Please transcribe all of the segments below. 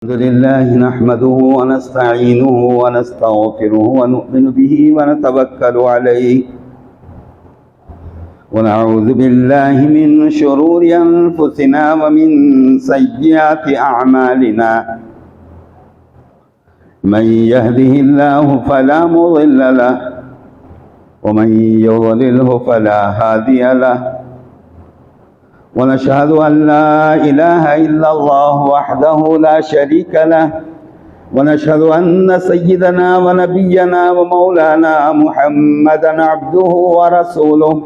الحمد لله نحمده ونستعينه ونستغفره ونؤمن به ونتوكل عليه ونعوذ بالله من شرور أنفسنا ومن سيئات أعمالنا من يهده الله فلا مضل له ومن يضلله فلا هادي له ونشهد أن لا إله إلا الله وحده لا شريك له ونشهد أن سيدنا ونبينا ومولانا محمدا عبده ورسوله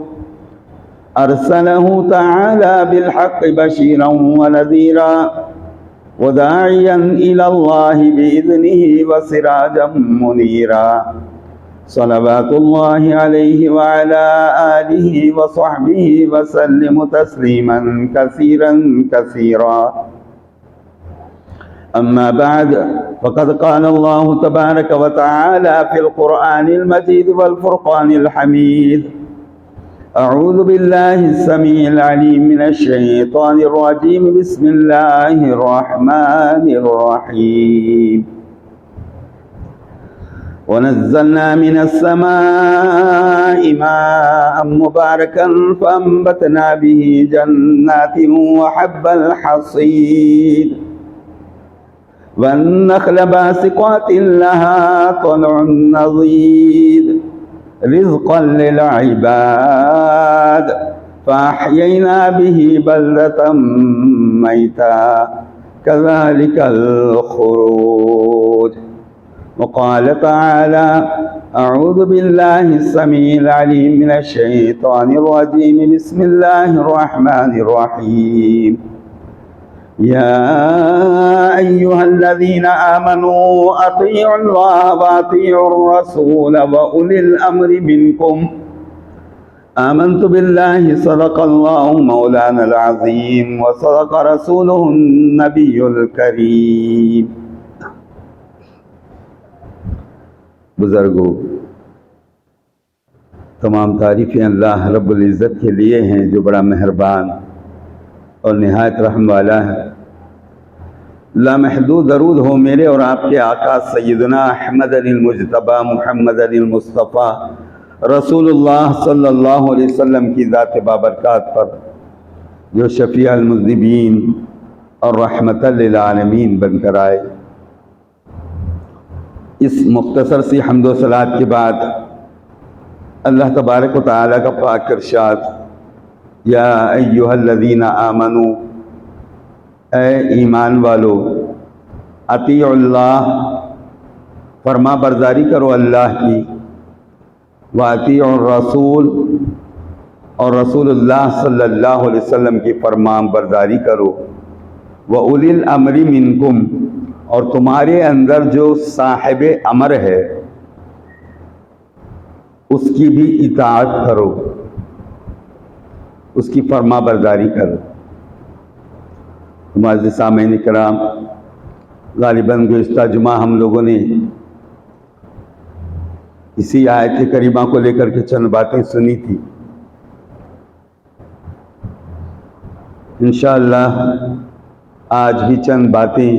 أرسله تعالى بالحق بشيرا ونذيرا وداعيا إلى الله بإذنه وسراجا منيرا صلوات الله عليه وعلى آله وصحبه وسلم تسليما كثيرا كثيرا أما بعد فقد قال الله تبارك وتعالى في القرآن المجيد والفرقان الحميد أعوذ بالله السميع العليم من الشيطان الرجيم بسم الله الرحمن الرحيم ونزلنا من السماء ماء مباركا فأنبتنا به جنات وحب الحصيد والنخل باسقات لها طلع نضيد رزقا للعباد فأحيينا به بلدة ميتا كذلك الخروج. وقال تعالى أعوذ بالله السميع العليم من الشيطان الرجيم بسم الله الرحمن الرحيم يا أيها الذين آمنوا أطيعوا الله وأطيعوا الرسول وأولي الأمر منكم آمنت بالله صدق الله مولانا العظيم وصدق رسوله النبي الكريم. بزرگوں، تمام تعریفیں اللہ رب العزت کے لیے ہیں جو بڑا مہربان اور نہایت رحم والا ہے۔ لامحدود درود ہو میرے اور آپ کے آقا سیدنا احمد المجتبی محمد المصطفیٰ رسول اللہ صلی اللہ علیہ وسلم کی ذات بابرکات پر، جو شفیع المذنبین اور رحمت للعالمین بن کر آئے۔ اس مختصر سی حمد و صلات کے بعد اللہ تبارک و تعالیٰ کا پاک ارشاد، یا ایہا الذین آمنو، اے ایمان والو، اطیعوا اللہ، فرما برداری کرو اللہ کی، واطیعوا الرسول، اور رسول اللہ صلی اللہ علیہ وسلم کی فرمان برداری کرو، وَأُولِي الْأَمْرِ مِنْكُمْ، اور تمہارے اندر جو صاحب امر ہے اس کی بھی اطاعت کرو، اس کی فرما برداری کرو۔ معزز سامعین کرام، غالباً گزشتہ جمعہ ہم لوگوں نے اسی آیت کریمہ کو لے کر کے چند باتیں سنی تھی۔ انشاءاللہ آج بھی چند باتیں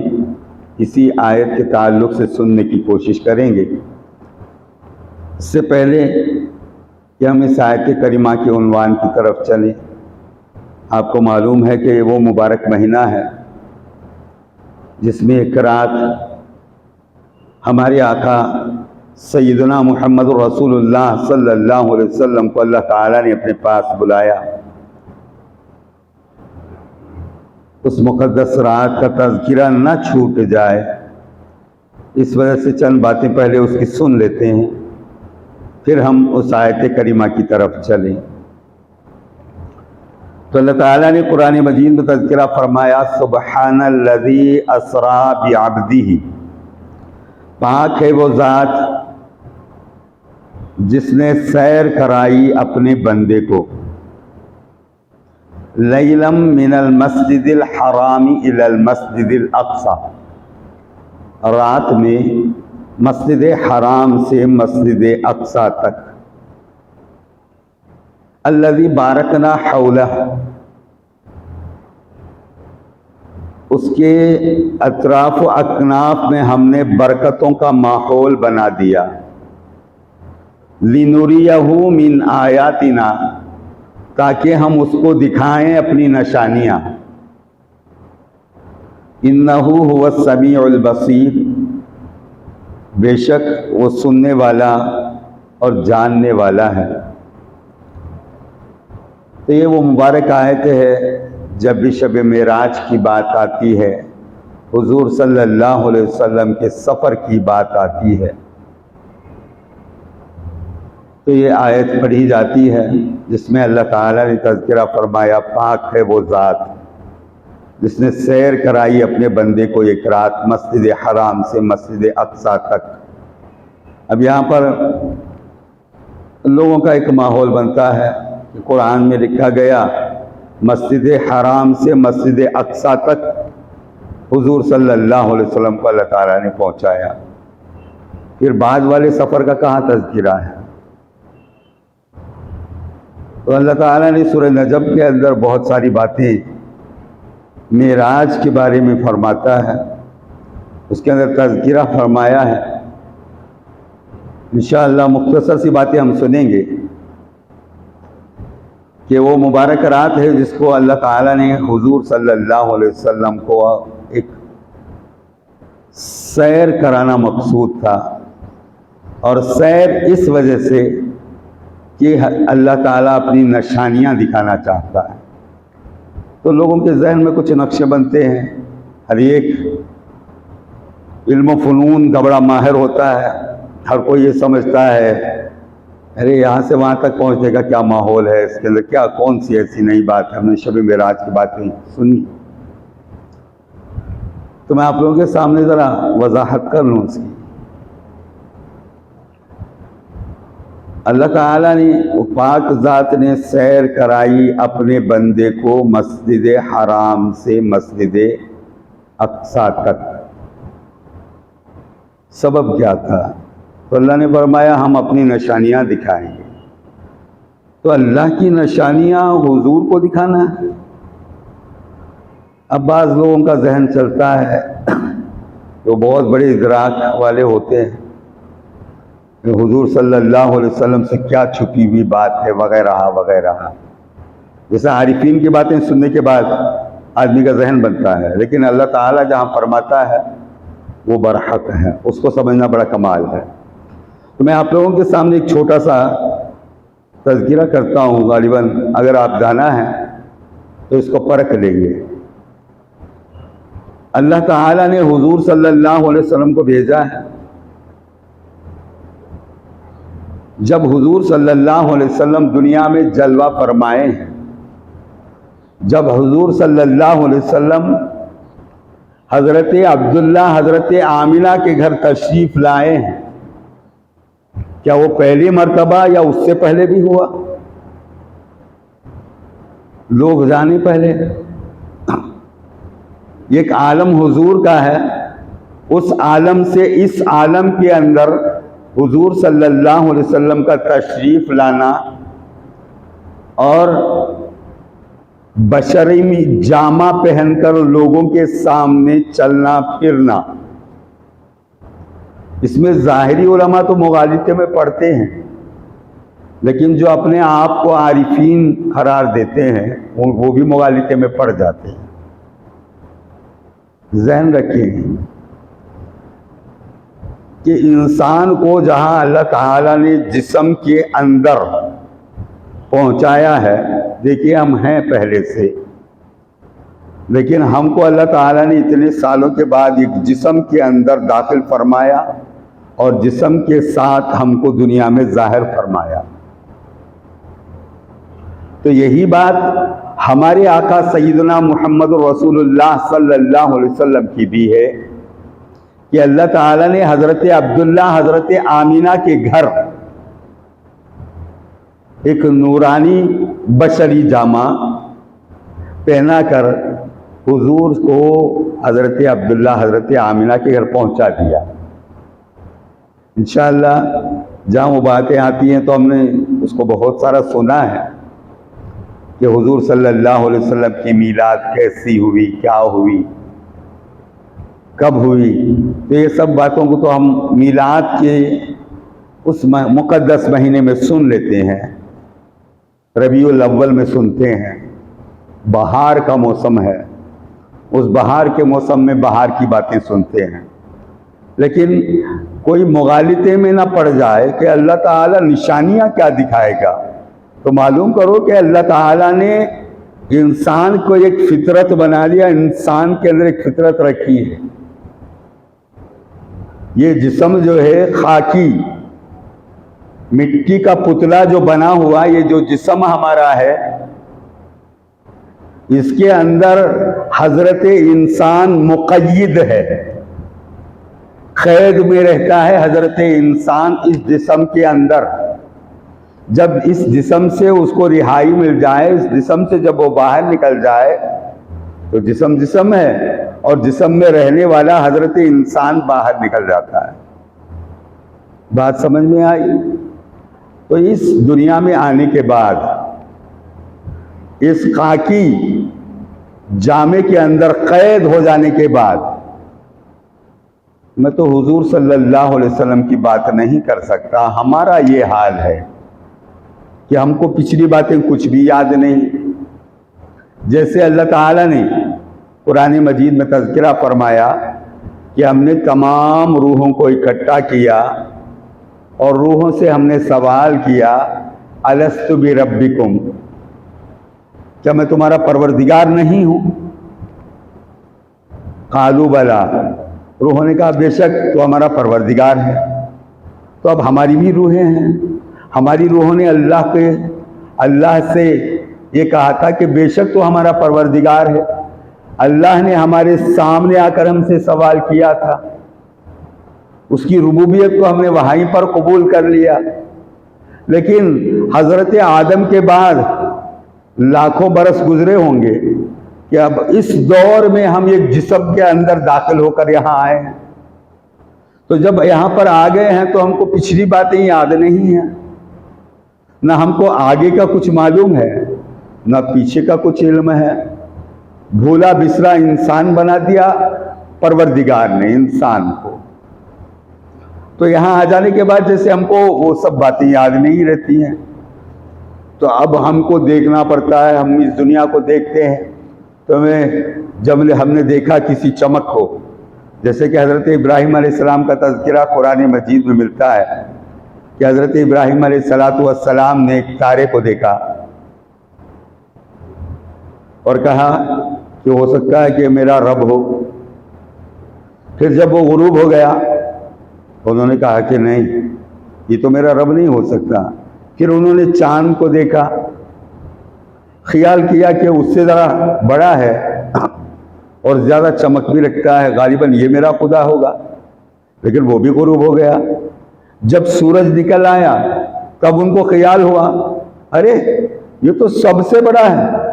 اسی آیت کے تعلق سے سننے کی کوشش کریں گے۔ اس سے پہلے کہ ہم اس آیت کریمہ کے عنوان کی طرف چلیں، آپ کو معلوم ہے کہ وہ مبارک مہینہ ہے جس میں ایک رات ہمارے آقا سیدنا محمد رسول اللہ صلی اللہ علیہ وسلم کو اللہ تعالیٰ نے اپنے پاس بلایا۔ اس مقدس رات کا تذکرہ نہ چھوٹ جائے، اس وجہ سے چند باتیں پہلے اس کی سن لیتے ہیں، پھر ہم اس آیت کریمہ کی طرف چلیں۔ تو اللہ تعالیٰ نے قرآن مجید میں تذکرہ فرمایا، سبحان الذی اسری بعبدہ، پاک ہے وہ ذات جس نے سیر کرائی اپنے بندے کو، لیلا من المسجد الحرام الی المسجد الاقصی، رات میں مسجد حرام سے مسجد اقصی تک، الذی بارکنا حولہ، اس کے اطراف و اکناف میں ہم نے برکتوں کا ماحول بنا دیا. لِنُرِيَهُ مِنْ آیاتنا، تاکہ ہم اس کو دکھائیں اپنی نشانیاں. اِنَّهُ هُوَ السَّمِيعُ الْبَصِيرُ، بے شک وہ سننے والا اور جاننے والا ہے. تو یہ وہ مبارک آیت ہے جب بھی شب معراج کی بات آتی ہے، حضور صلی اللہ علیہ وسلم کے سفر کی بات آتی ہے، تو یہ آیت پڑھی جاتی ہے جس میں اللہ تعالیٰ نے تذکرہ فرمایا پاک ہے وہ ذات جس نے سیر کرائی اپنے بندے کو ایک رات مسجد حرام سے مسجد اقصیٰ تک. اب یہاں پر لوگوں کا ایک ماحول بنتا ہے کہ قرآن میں لکھا گیا مسجد حرام سے مسجد اقصیٰ تک حضور صلی اللہ علیہ وسلم کو اللہ تعالیٰ نے پہنچایا. پھر بعد والے سفر کا کہاں تذکرہ ہے؟ تو اللہ تعالیٰ نے سورہ نجم کے اندر بہت ساری باتیں معراج کے بارے میں فرماتا ہے، اس کے اندر تذکرہ فرمایا ہے. انشاءاللہ مختصر سی باتیں ہم سنیں گے کہ وہ مبارک رات ہے جس کو اللہ تعالیٰ نے حضور صلی اللہ علیہ وسلم کو ایک سیر کرانا مقصود تھا، اور سیر اس وجہ سے کہ اللہ تعالیٰ اپنی نشانیاں دکھانا چاہتا ہے. تو لوگوں کے ذہن میں کچھ نقشے بنتے ہیں، ہر ایک علم و فنون کا بڑا ماہر ہوتا ہے، ہر کوئی یہ سمجھتا ہے ارے یہاں سے وہاں تک پہنچنے کا کیا ماحول ہے، اس کے اندر کیا کون سی ایسی نئی بات ہے. ہم نے شب معراج کی باتیں سنی، تو میں آپ لوگوں کے سامنے ذرا وضاحت کر لوں اس کی. اللہ تعالیٰ نے پاک ذات نے سیر کرائی اپنے بندے کو مسجد حرام سے مسجد اقصیٰ تک. سبب کیا تھا؟ تو اللہ نے فرمایا ہم اپنی نشانیاں دکھائیں گے. تو اللہ کی نشانیاں حضور کو دکھانا ہے. اب بعض لوگوں کا ذہن چلتا ہے جو بہت بڑے ادراک والے ہوتے ہیں کہ حضور صلی اللہ علیہ وسلم سے کیا چھپی ہوئی بات ہے وغیرہ وغیرہ. جیسے عارفین کی باتیں سننے کے بعد آدمی کا ذہن بنتا ہے، لیکن اللہ تعالیٰ جہاں فرماتا ہے وہ برحق ہے، اس کو سمجھنا بڑا کمال ہے. تو میں آپ لوگوں کے سامنے ایک چھوٹا سا تذکرہ کرتا ہوں، غالباً اگر آپ جانا ہے تو اس کو پرکھ لیں گے. اللہ تعالیٰ نے حضور صلی اللہ علیہ وسلم کو بھیجا ہے. جب حضور صلی اللہ علیہ وسلم دنیا میں جلوہ فرمائے ہیں، جب حضور صلی اللہ علیہ وسلم حضرت عبداللہ حضرت آمنہ کے گھر تشریف لائے ہیں، کیا وہ پہلی مرتبہ یا اس سے پہلے بھی ہوا؟ لوگ جانے پہلے. ایک عالم حضور کا ہے، اس عالم سے اس عالم کے اندر حضور صلی اللہ علیہ وسلم کا تشریف لانا اور بشری جامہ پہن کر لوگوں کے سامنے چلنا پھرنا، اس میں ظاہری علماء تو مغالطے میں پڑتے ہیں، لیکن جو اپنے آپ کو عارفین قرار دیتے ہیں وہ بھی مغالطے میں پڑ جاتے ہیں. ذہن رکھیں کہ انسان کو جہاں اللہ تعالیٰ نے جسم کے اندر پہنچایا ہے، دیکھیے ہم ہیں پہلے سے، لیکن ہم کو اللہ تعالیٰ نے اتنے سالوں کے بعد ایک جسم کے اندر داخل فرمایا اور جسم کے ساتھ ہم کو دنیا میں ظاہر فرمایا. تو یہی بات ہمارے آقا سیدنا محمد رسول اللہ صلی اللہ علیہ وسلم کی بھی ہے کہ اللہ تعالیٰ نے حضرت عبداللہ حضرت آمنہ کے گھر ایک نورانی بشری جامہ پہنا کر حضور کو حضرت عبداللہ حضرت آمنہ کے گھر پہنچا دیا. انشاءاللہ جہاں وہ باتیں آتی ہیں تو ہم نے اس کو بہت سارا سنا ہے کہ حضور صلی اللہ علیہ وسلم کی میلاد کیسی ہوئی، کیا ہوئی. کب ہوئی؟ تو یہ سب باتوں کو تو ہم میلاد کے اس مقدس مہینے میں سن لیتے ہیں، ربیع الاول میں سنتے ہیں۔ بہار کا موسم ہے، اس بہار کے موسم میں بہار کی باتیں سنتے ہیں، لیکن کوئی مغالطے میں نہ پڑ جائے کہ اللہ تعالیٰ نشانیاں کیا دکھائے گا۔ تو معلوم کرو کہ اللہ تعالیٰ نے انسان کو ایک فطرت بنا لیا، انسان کے اندر ایک فطرت رکھی ہے۔ یہ جسم جو ہے خاکی، مٹی کا پتلا جو بنا ہوا، یہ جو جسم ہمارا ہے، اس کے اندر حضرت انسان مقید ہے، قید میں رہتا ہے حضرت انسان اس جسم کے اندر۔ جب اس جسم سے اس کو رہائی مل جائے، اس جسم سے جب وہ باہر نکل جائے تو جسم جسم ہے، اور جسم میں رہنے والا حضرت انسان باہر نکل جاتا ہے۔ بات سمجھ میں آئی؟ تو اس دنیا میں آنے کے بعد، اس خاکی جامے کے اندر قید ہو جانے کے بعد، میں تو حضور صلی اللہ علیہ وسلم کی بات نہیں کر سکتا، ہمارا یہ حال ہے کہ ہم کو پچھلی باتیں کچھ بھی یاد نہیں۔ جیسے اللہ تعالیٰ نے قرآن مجید میں تذکرہ فرمایا کہ ہم نے تمام روحوں کو اکٹھا کیا اور روحوں سے ہم نے سوال کیا، الست بربکم، کیا میں تمہارا پروردگار نہیں ہوں؟ قالوا بلا، روحوں نے کہا بے شک تو ہمارا پروردگار ہے۔ تو اب ہماری بھی روحیں ہیں، ہماری روحوں نے اللہ سے یہ کہا تھا کہ بے شک تو ہمارا پروردگار ہے۔ اللہ نے ہمارے سامنے آ کر ہم سے سوال کیا تھا، اس کی ربوبیت کو ہم نے وہیں پر قبول کر لیا۔ لیکن حضرت آدم کے بعد لاکھوں برس گزرے ہوں گے کہ اب اس دور میں ہم ایک جسم کے اندر داخل ہو کر یہاں آئے ہیں۔ تو جب یہاں پر آ گئے ہیں تو ہم کو پچھلی باتیں یاد نہیں ہیں، نہ ہم کو آگے کا کچھ معلوم ہے، نہ پیچھے کا کچھ علم ہے۔ بھولا بسرا انسان بنا دیا پروردگار نے انسان کو۔ تو یہاں آ جانے کے بعد جیسے ہم کو وہ سب باتیں یاد نہیں رہتی ہیں، تو اب ہم کو دیکھنا پڑتا ہے۔ ہم اس دنیا کو دیکھتے ہیں تو جب ہم نے دیکھا کسی چمک کو، جیسے کہ حضرت ابراہیم علیہ السلام کا تذکرہ قرآن مجید میں ملتا ہے کہ حضرت ابراہیم علیہ السلام نے ایک تارے کو دیکھا اور کہا کہ ہو سکتا ہے کہ میرا رب ہو۔ پھر جب وہ غروب ہو گیا، انہوں نے کہا کہ نہیں، یہ تو میرا رب نہیں ہو سکتا۔ پھر انہوں نے چاند کو دیکھا، خیال کیا کہ اس سے ذرا بڑا ہے اور زیادہ چمک بھی رکھتا ہے، غالباً یہ میرا خدا ہوگا، لیکن وہ بھی غروب ہو گیا۔ جب سورج نکل آیا تب ان کو خیال ہوا، ارے یہ تو سب سے بڑا ہے،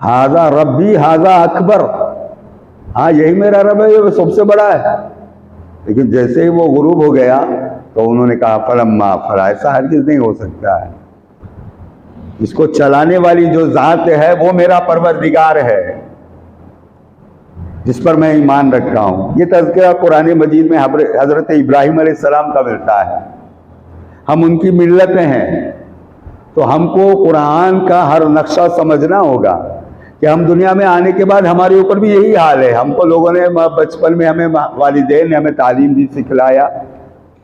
ہاذا ربی ہاذا اکبر، ہاں یہی میرا رب ہے، یہ سب سے بڑا ہے۔ لیکن جیسے ہی وہ غروب ہو گیا تو انہوں نے کہا فلما فلا، ایسا ہرگز نہیں ہو سکتا ہے، اس کو چلانے والی جو ذات ہے وہ میرا پروردگار ہے جس پر میں ایمان رکھتا ہوں۔ یہ تذکرہ قرآن مجید میں حضرت ابراہیم علیہ السلام کا ملتا ہے۔ ہم ان کی ملتیں ہیں، تو ہم کو قرآن کا ہر نقشہ سمجھنا ہوگا کہ ہم دنیا میں آنے کے بعد ہمارے اوپر بھی یہی حال ہے۔ ہم کو لوگوں نے بچپن میں، ہمیں والدین نے ہمیں تعلیم دی، سکھلایا،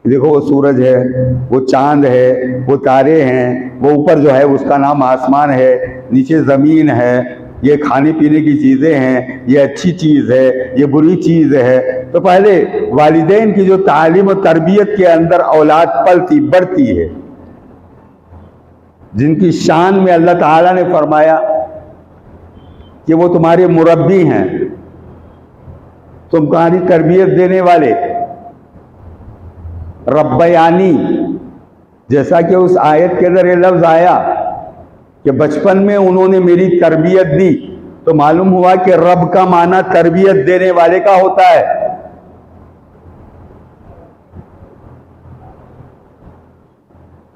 دیکھو وہ سورج ہے، وہ چاند ہے، وہ تارے ہیں، وہ اوپر جو ہے اس کا نام آسمان ہے، نیچے زمین ہے، یہ کھانے پینے کی چیزیں ہیں، یہ اچھی چیز ہے، یہ بری چیز ہے۔ تو پہلے والدین کی جو تعلیم و تربیت کے اندر اولاد پلتی بڑھتی ہے، جن کی شان میں اللہ تعالیٰ نے فرمایا کہ وہ تمہارے مربی ہیں، تمہاری تربیت دینے والے، ربیانی، جیسا کہ اس آیت کے اندر یہ لفظ آیا کہ بچپن میں انہوں نے میری تربیت دی، تو معلوم ہوا کہ رب کا معنی تربیت دینے والے کا ہوتا ہے۔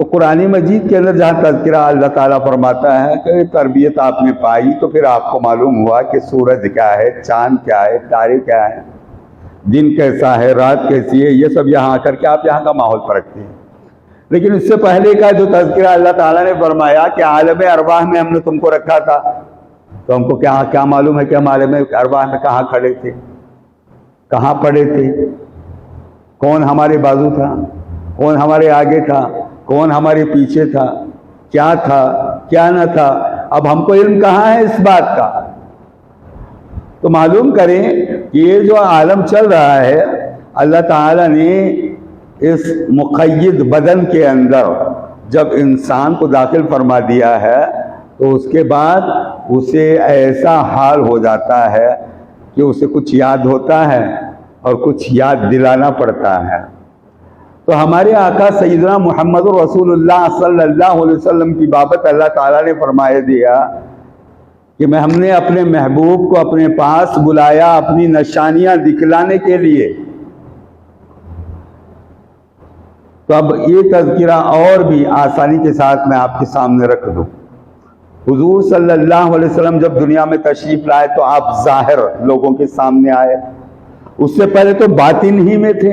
تو قرآن مجید کے اندر جہاں تذکرہ اللہ تعالیٰ فرماتا ہے کہ تربیت آپ نے پائی تو پھر آپ کو معلوم ہوا کہ سورج کیا ہے، چاند کیا ہے، تارے کیا ہے، دن کیسا ہے، رات کیسی ہے، یہ سب یہاں آ کر کے آپ یہاں کا ماحول پرکھتے ہیں۔ لیکن اس سے پہلے کا جو تذکرہ اللہ تعالیٰ نے فرمایا کہ عالم ارواح میں ہم نے تم کو رکھا تھا، تو ہم کو کیا معلوم ہے کہ ہم عالم ارواح میں کہاں کھڑے تھے، کہاں پڑے تھے، کون ہمارے بازو تھا، کون ہمارے آگے تھا، کون ہمارے پیچھے تھا، کیا نہ تھا۔ اب ہم کو علم کہاں ہے اس بات کا؟ تو معلوم کریں کہ یہ جو عالم چل رہا ہے، اللہ تعالیٰ نے اس مقید بدن کے اندر جب انسان کو داخل فرما دیا ہے تو اس کے بعد اسے ایسا حال ہو جاتا ہے کہ اسے کچھ یاد ہوتا ہے اور کچھ یاد دلانا پڑتا ہے۔ تو ہمارے آقا سیدنا محمد رسول اللہ صلی اللہ علیہ وسلم کی بابت اللہ تعالیٰ نے فرمایا دیا کہ ہم نے اپنے محبوب کو اپنے پاس بلایا اپنی نشانیاں دکھلانے کے لیے۔ تو اب یہ تذکرہ اور بھی آسانی کے ساتھ میں آپ کے سامنے رکھ دوں۔ حضور صلی اللہ علیہ وسلم جب دنیا میں تشریف لائے تو آپ ظاہر لوگوں کے سامنے آئے، اس سے پہلے تو باطن ہی میں تھے،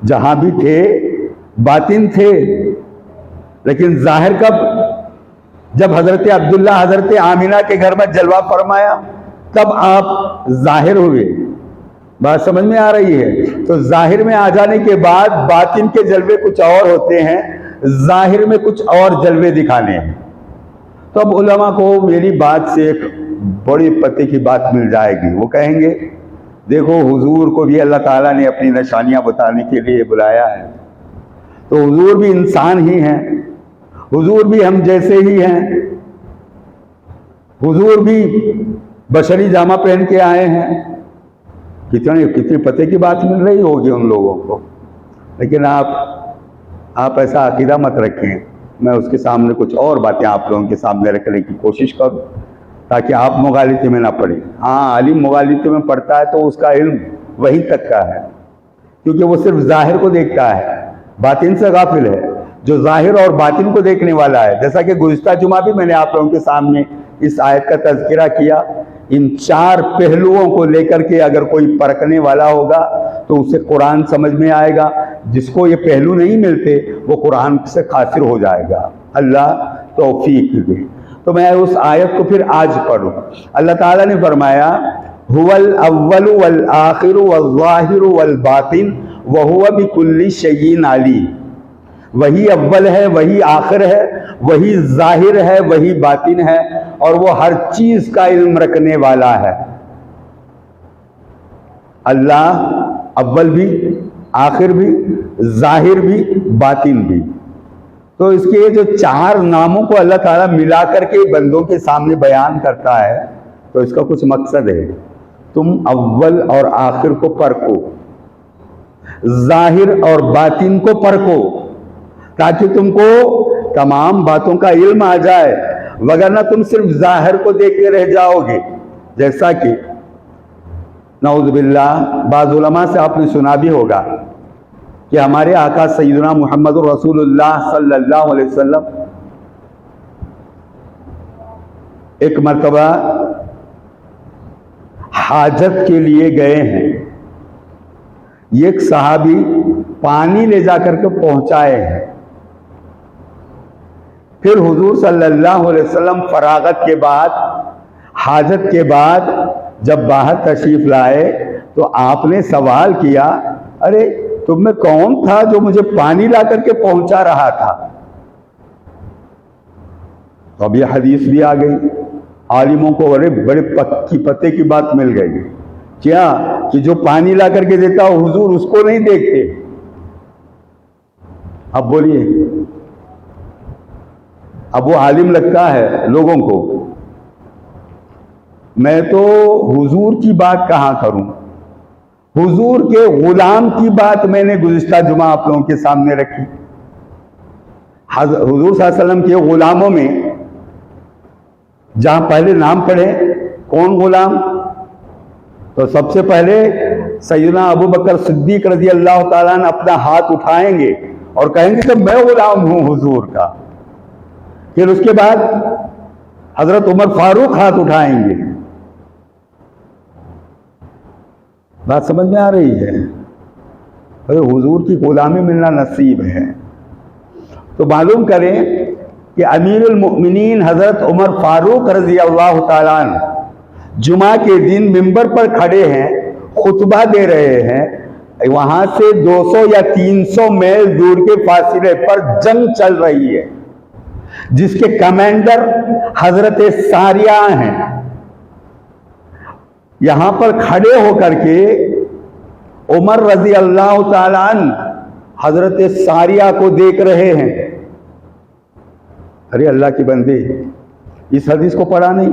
جہاں بھی تھے باطن تھے، لیکن ظاہر کب؟ جب حضرت عبداللہ حضرت آمینہ کے گھر میں جلوہ فرمایا تب آپ ظاہر ہوئے۔ بات سمجھ میں آ رہی ہے؟ تو ظاہر میں آ جانے کے بعد باطن کے جلوے کچھ اور ہوتے ہیں، ظاہر میں کچھ اور جلوے دکھانے ہیں۔ تو اب علماء کو میری بات سے ایک بڑی پتے کی بات مل جائے گی، وہ کہیں گے دیکھو حضور کو بھی اللہ تعالیٰ نے اپنی نشانیاں بتانے کے لیے بلایا ہے، تو حضور بھی انسان ہی ہیں، حضور بھی ہم جیسے ہی ہیں، حضور بھی بشری جامہ پہن کے آئے ہیں۔ کتنی پتے کی بات مل رہی ہوگی ان لوگوں کو، لیکن آپ ایسا عقیدہ مت رکھیں، میں اس کے سامنے کچھ اور باتیں آپ لوگوں کے سامنے رکھنے کی کوشش کروں تاکہ آپ مغالطے میں نہ پڑیں۔ ہاں عالم مغالطے میں پڑتا ہے تو اس کا علم وہیں تک کا ہے، کیونکہ وہ صرف ظاہر کو دیکھتا ہے، باطن سے غافل ہے۔ جو ظاہر اور باطن کو دیکھنے والا ہے، جیسا کہ گزشتہ جمعہ بھی میں نے آپ لوگوں کے سامنے اس آیت کا تذکرہ کیا، ان چار پہلوؤں کو لے کر کے اگر کوئی پرکھنے والا ہوگا تو اسے قرآن سمجھ میں آئے گا، جس کو یہ پہلو نہیں ملتے وہ قرآن سے خاسر ہو جائے گا۔ اللہ توفیق دے۔ تو میں اس آیت کو پھر آج پڑھوں۔ اللہ تعالیٰ نے فرمایا هو الاول والآخر والظاہر والباطن وهو بكل شيء علیم۔ وہی اول ہے، وہی آخر ہے، وہی ظاہر ہے، وہی باطن ہے، اور وہ ہر چیز کا علم رکھنے والا ہے۔ اللہ اول بھی، آخر بھی، ظاہر بھی، باطن بھی۔ تو اس کے جو چار ناموں کو اللہ تعالیٰ ملا کر کے بندوں کے سامنے بیان کرتا ہے تو اس کا کچھ مقصد ہے۔ تم اول اور آخر کو پرکھو، ظاہر اور باطن کو پرکھو، تاکہ تم کو تمام باتوں کا علم آ جائے، وگرنہ تم صرف ظاہر کو دیکھتے رہ جاؤ گے۔ جیسا کہ نعوذ باللہ بعض علماء سے آپ نے سنا بھی ہوگا کہ ہمارے آقا سیدنا محمد رسول اللہ صلی اللہ علیہ وسلم ایک مرتبہ حاجت کے لیے گئے ہیں، ایک صحابی پانی لے جا کر کے پہنچائے ہیں، پھر حضور صلی اللہ علیہ وسلم فراغت کے بعد، حاجت کے بعد جب باہر تشریف لائے تو آپ نے سوال کیا، ارے تم میں کون تھا جو مجھے پانی لا کر کے پہنچا رہا تھا؟ تو اب یہ حدیث بھی آ گئی، عالموں کو بڑے پتے کی بات مل گئی، کیا کہ جو پانی لا کر کے دیتا حضور اس کو نہیں دیکھتے۔ اب بولیے، اب وہ عالم لگتا ہے لوگوں کو، میں تو حضور کی بات کہاں کروں، حضور کے غلام کی بات میں نے گزشتہ جمعہ آپ لوگوں کے سامنے رکھی۔ حضور صلی اللہ علیہ وسلم کے غلاموں میں جہاں پہلے نام پڑھے، کون غلام؟ تو سب سے پہلے سیدنا ابو بکر صدیق رضی اللہ تعالیٰ نے اپنا ہاتھ اٹھائیں گے اور کہیں گے کہ میں غلام ہوں حضور کا. پھر اس کے بعد حضرت عمر فاروق ہاتھ اٹھائیں گے. بات سمجھ میں آ رہی ہے؟ اگر حضور کی غلامی ملنا نصیب ہے تو معلوم کریں کہ امیر المؤمنین حضرت عمر فاروق رضی اللہ تعالیٰ عنہ جمعہ کے دن منبر پر کھڑے ہیں، خطبہ دے رہے ہیں. وہاں سے 200 یا 300 میل دور کے فاصلے پر جنگ چل رہی ہے جس کے کمانڈر حضرت ساریہ ہیں. یہاں پر کھڑے ہو کر کے عمر رضی اللہ تعالیٰ عنہ حضرت ساریہ کو دیکھ رہے ہیں. ارے اللہ کی بندے، اس حدیث کو پڑھا نہیں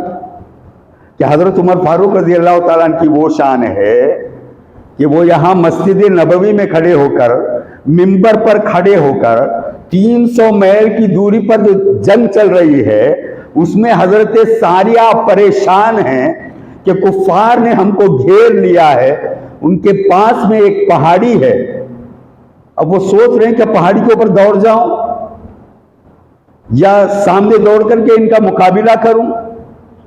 کہ حضرت عمر فاروق رضی اللہ تعالیٰ عنہ کی وہ شان ہے کہ وہ یہاں مسجد نبوی میں کھڑے ہو کر، منبر پر کھڑے ہو کر 300 میل کی دوری پر جو جنگ چل رہی ہے اس میں حضرت ساریہ پریشان ہیں کہ کفار نے ہم کو گھیر لیا ہے. ان کے پاس میں ایک پہاڑی ہے. اب وہ سوچ رہے ہیں کہ پہاڑی کے اوپر دوڑ جاؤں یا سامنے دوڑ کر کے ان کا مقابلہ کروں.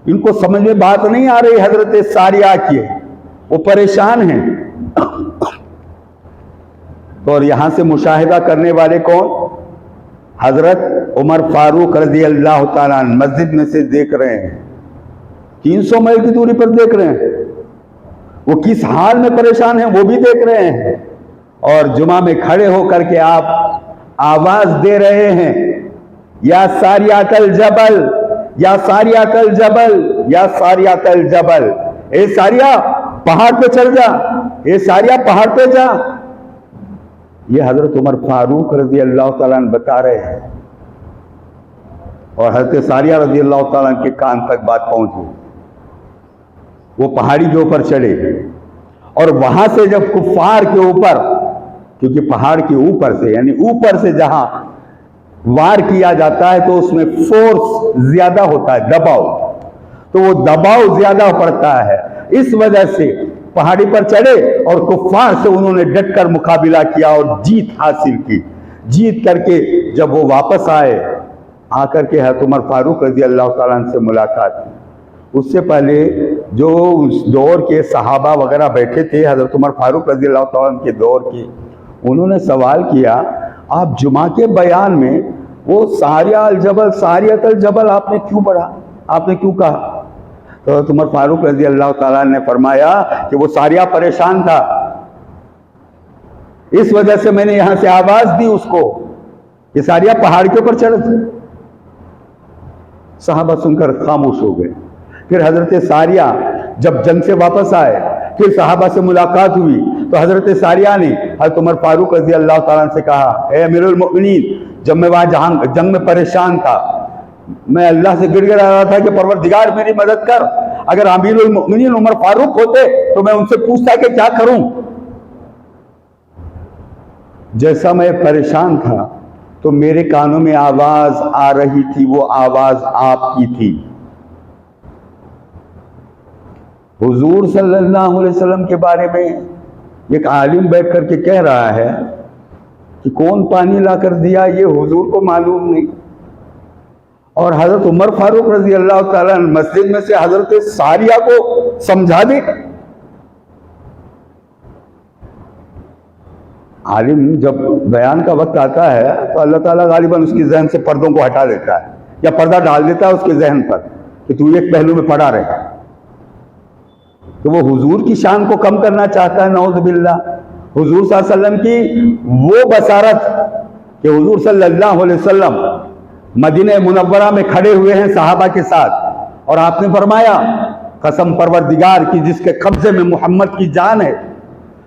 ان کو سمجھ میں بات نہیں آ رہی حضرت ساریہ کی، وہ پریشان ہیں. اور یہاں سے مشاہدہ کرنے والے کون؟ حضرت عمر فاروق رضی اللہ تعالیٰ عنہ مسجد میں سے دیکھ رہے ہیں، 300 میل کی دوری پر دیکھ رہے ہیں. وہ کس حال میں پریشان ہیں وہ بھی دیکھ رہے ہیں. اور جمعہ میں کھڑے ہو کر کے آپ آواز دے رہے ہیں، یا ساریۃ الجبل، یا ساریۃ الجبل، یا ساریۃ الجبل. اے ساریہ پہاڑ پہ چڑھ جا، اے ساریہ پہاڑ پہ جا. یہ حضرت عمر فاروق رضی اللہ تعالیٰ عنہ بتا رہے ہیں اور حضرت ساریہ رضی اللہ تعالیٰ عنہ کے کان تک بات پہنچی. وہ پہاڑی کے اوپر چڑھے اور وہاں سے جب کفار کے اوپر، کیونکہ پہاڑ کے اوپر سے یعنی اوپر سے جہاں وار کیا جاتا ہے تو اس میں فورس زیادہ ہوتا ہے، دباؤ، تو وہ دباؤ زیادہ پڑتا ہے. اس وجہ سے پہاڑی پر چڑھے اور کفار سے انہوں نے ڈٹ کر مقابلہ کیا اور جیت حاصل کی. جیت کر کے جب وہ واپس آئے، آ کر کے حضرت عمر فاروق رضی اللہ تعالیٰ عنہ سے ملاقات کی. اس سے پہلے جو اس دور کے صحابہ وغیرہ بیٹھے تھے حضرت عمر فاروق رضی اللہ تعالیٰ عنہ کے دور کے، انہوں نے سوال کیا آپ جمعہ کے بیان میں وہ ساریہ الجبل، ساریۃ الجبل آپ نے کیوں پڑھا، آپ نے کیوں کہا؟ تو حضرت عمر فاروق رضی اللہ تعالیٰ نے فرمایا کہ وہ ساریہ پریشان تھا، اس وجہ سے میں نے یہاں سے آواز دی اس کو کہ ساریہ پہاڑ کے اوپر چڑھ. صحابہ سن کر خاموش ہو گئے. پھر حضرت ساریہ جب جنگ سے واپس آئے، پھر صحابہ سے ملاقات ہوئی تو حضرت ساریہ نے حضرت عمر فاروق رضی اللہ تعالیٰ عنہ سے کہا، اے امیر المؤمنین، جب میں وہاں جنگ میں پریشان تھا میں اللہ سے گڑ گڑا رہا تھا کہ پروردگار میری مدد کر. اگر امیر المؤمنین عمر فاروق ہوتے تو میں ان سے پوچھتا کہ کیا کروں. جیسا میں پریشان تھا تو میرے کانوں میں آواز آ رہی تھی، وہ آواز آپ کی تھی. حضور صلی اللہ علیہ وسلم کے بارے میں ایک عالم بیٹھ کر کے کہہ رہا ہے کہ کون پانی لا کر دیا یہ حضور کو معلوم نہیں. اور حضرت عمر فاروق رضی اللہ تعالیٰ عنہ مسجد میں سے حضرت ساریہ کو سمجھا دے. عالم جب بیان کا وقت آتا ہے تو اللہ تعالیٰ غالباً اس کی ذہن سے پردوں کو ہٹا دیتا ہے یا پردہ ڈال دیتا ہے اس کے ذہن پر کہ تو ایک پہلو میں پڑا رہے. تو وہ حضور کی شان کو کم کرنا چاہتا ہے، نعوذ باللہ. حضور صلی اللہ علیہ وسلم کی وہ بصارت کہ حضور صلی اللہ علیہ وسلم مدینہ منورہ میں کھڑے ہوئے ہیں صحابہ کے ساتھ اور آپ نے فرمایا قسم پروردگار کی جس کے قبضے میں محمد کی جان ہے،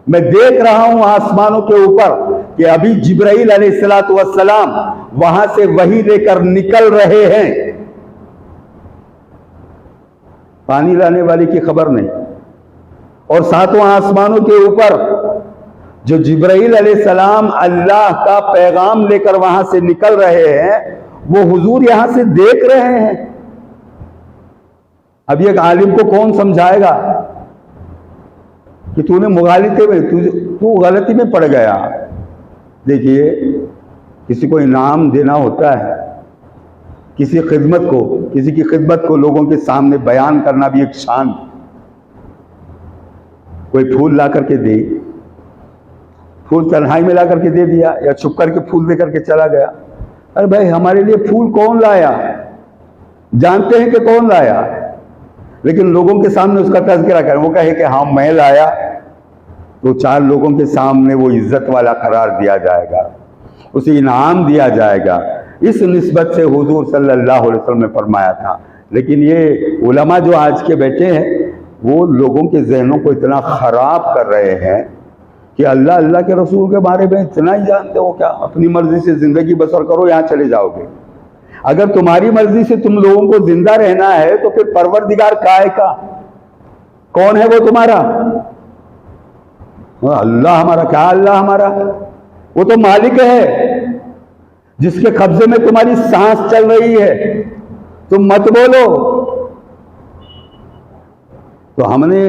میں دیکھ رہا ہوں آسمانوں کے اوپر کہ ابھی جبرائیل علیہ السلام وہاں سے وحی لے کر نکل رہے ہیں. پانی لانے والی کی خبر نہیں. اور ساتوں آسمانوں کے اوپر جو جبرائیل علیہ السلام اللہ کا پیغام لے کر وہاں سے نکل رہے ہیں وہ حضور یہاں سے دیکھ رہے ہیں. اب ایک عالم کو کون سمجھائے گا کہ تو نے مغالطے میں تو غلطی میں پڑ گیا. دیکھیے کسی کو انعام دینا ہوتا ہے، کسی کی خدمت کو لوگوں کے سامنے بیان کرنا بھی ایک شان. کوئی پھول لا کر کے دے، پھول تنہائی میں لا کر کے دے دیا یا چھپ کر کے پھول دے کر کے چلا گیا. ارے بھائی ہمارے لیے پھول کون لایا؟ جانتے ہیں کہ کون لایا، لیکن لوگوں کے سامنے اس کا تذکرہ کریں. وہ کہے کہ ہاں میں لایا، تو 4 لوگوں کے سامنے وہ عزت والا قرار دیا جائے گا، اسے انعام دیا جائے گا. اس نسبت سے حضور صلی اللہ علیہ وسلم نے فرمایا تھا. لیکن یہ علماء جو آج کے بیٹھے ہیں وہ لوگوں کے ذہنوں کو اتنا خراب کر رہے ہیں کہ اللہ کے رسول کے بارے میں اتنا ہی جانتے ہو کیا؟ اپنی مرضی سے زندگی بسر کرو، یہاں چلے جاؤ گے. اگر تمہاری مرضی سے تم لوگوں کو زندہ رہنا ہے تو پھر پروردگار کائے کا کون ہے؟ وہ تمہارا اللہ. ہمارا کیا اللہ ہمارا؟ وہ تو مالک ہے جس کے قبضے میں تمہاری سانس چل رہی ہے. تم مت بولو. تو ہم نے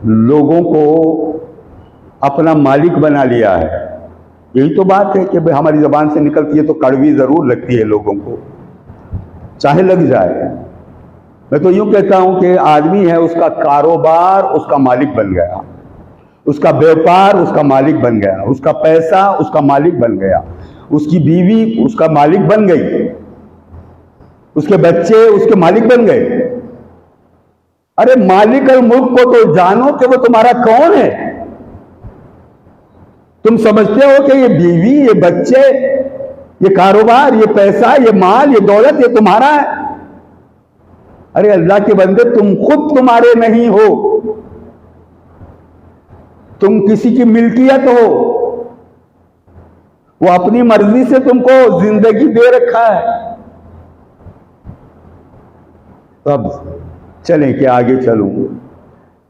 لوگوں کو اپنا مالک بنا لیا ہے. یہی تو بات ہے کہ ہماری زبان سے نکلتی ہے تو کڑوی ضرور لگتی ہے لوگوں کو، چاہے لگ جائے. میں تو یوں کہتا ہوں کہ آدمی ہے، اس کا کاروبار اس کا مالک بن گیا، اس کا بیوپار اس کا مالک بن گیا، اس کا پیسہ اس کا مالک بن گیا، اس کی بیوی اس کا مالک بن گئی، اس کے بچے اس کے مالک بن گئے. ارے مالک الملک کو تو جانو کہ وہ تمہارا کون ہے. تم سمجھتے ہو کہ یہ بیوی، یہ بچے، یہ کاروبار، یہ پیسہ، یہ مال، یہ دولت یہ تمہارا ہے. ارے اللہ کے بندے تم خود تمہارے نہیں ہو، تم کسی کی ملکیت ہو. وہ اپنی مرضی سے تم کو زندگی دے رکھا ہے. اب چلیں کہ آگے چلوں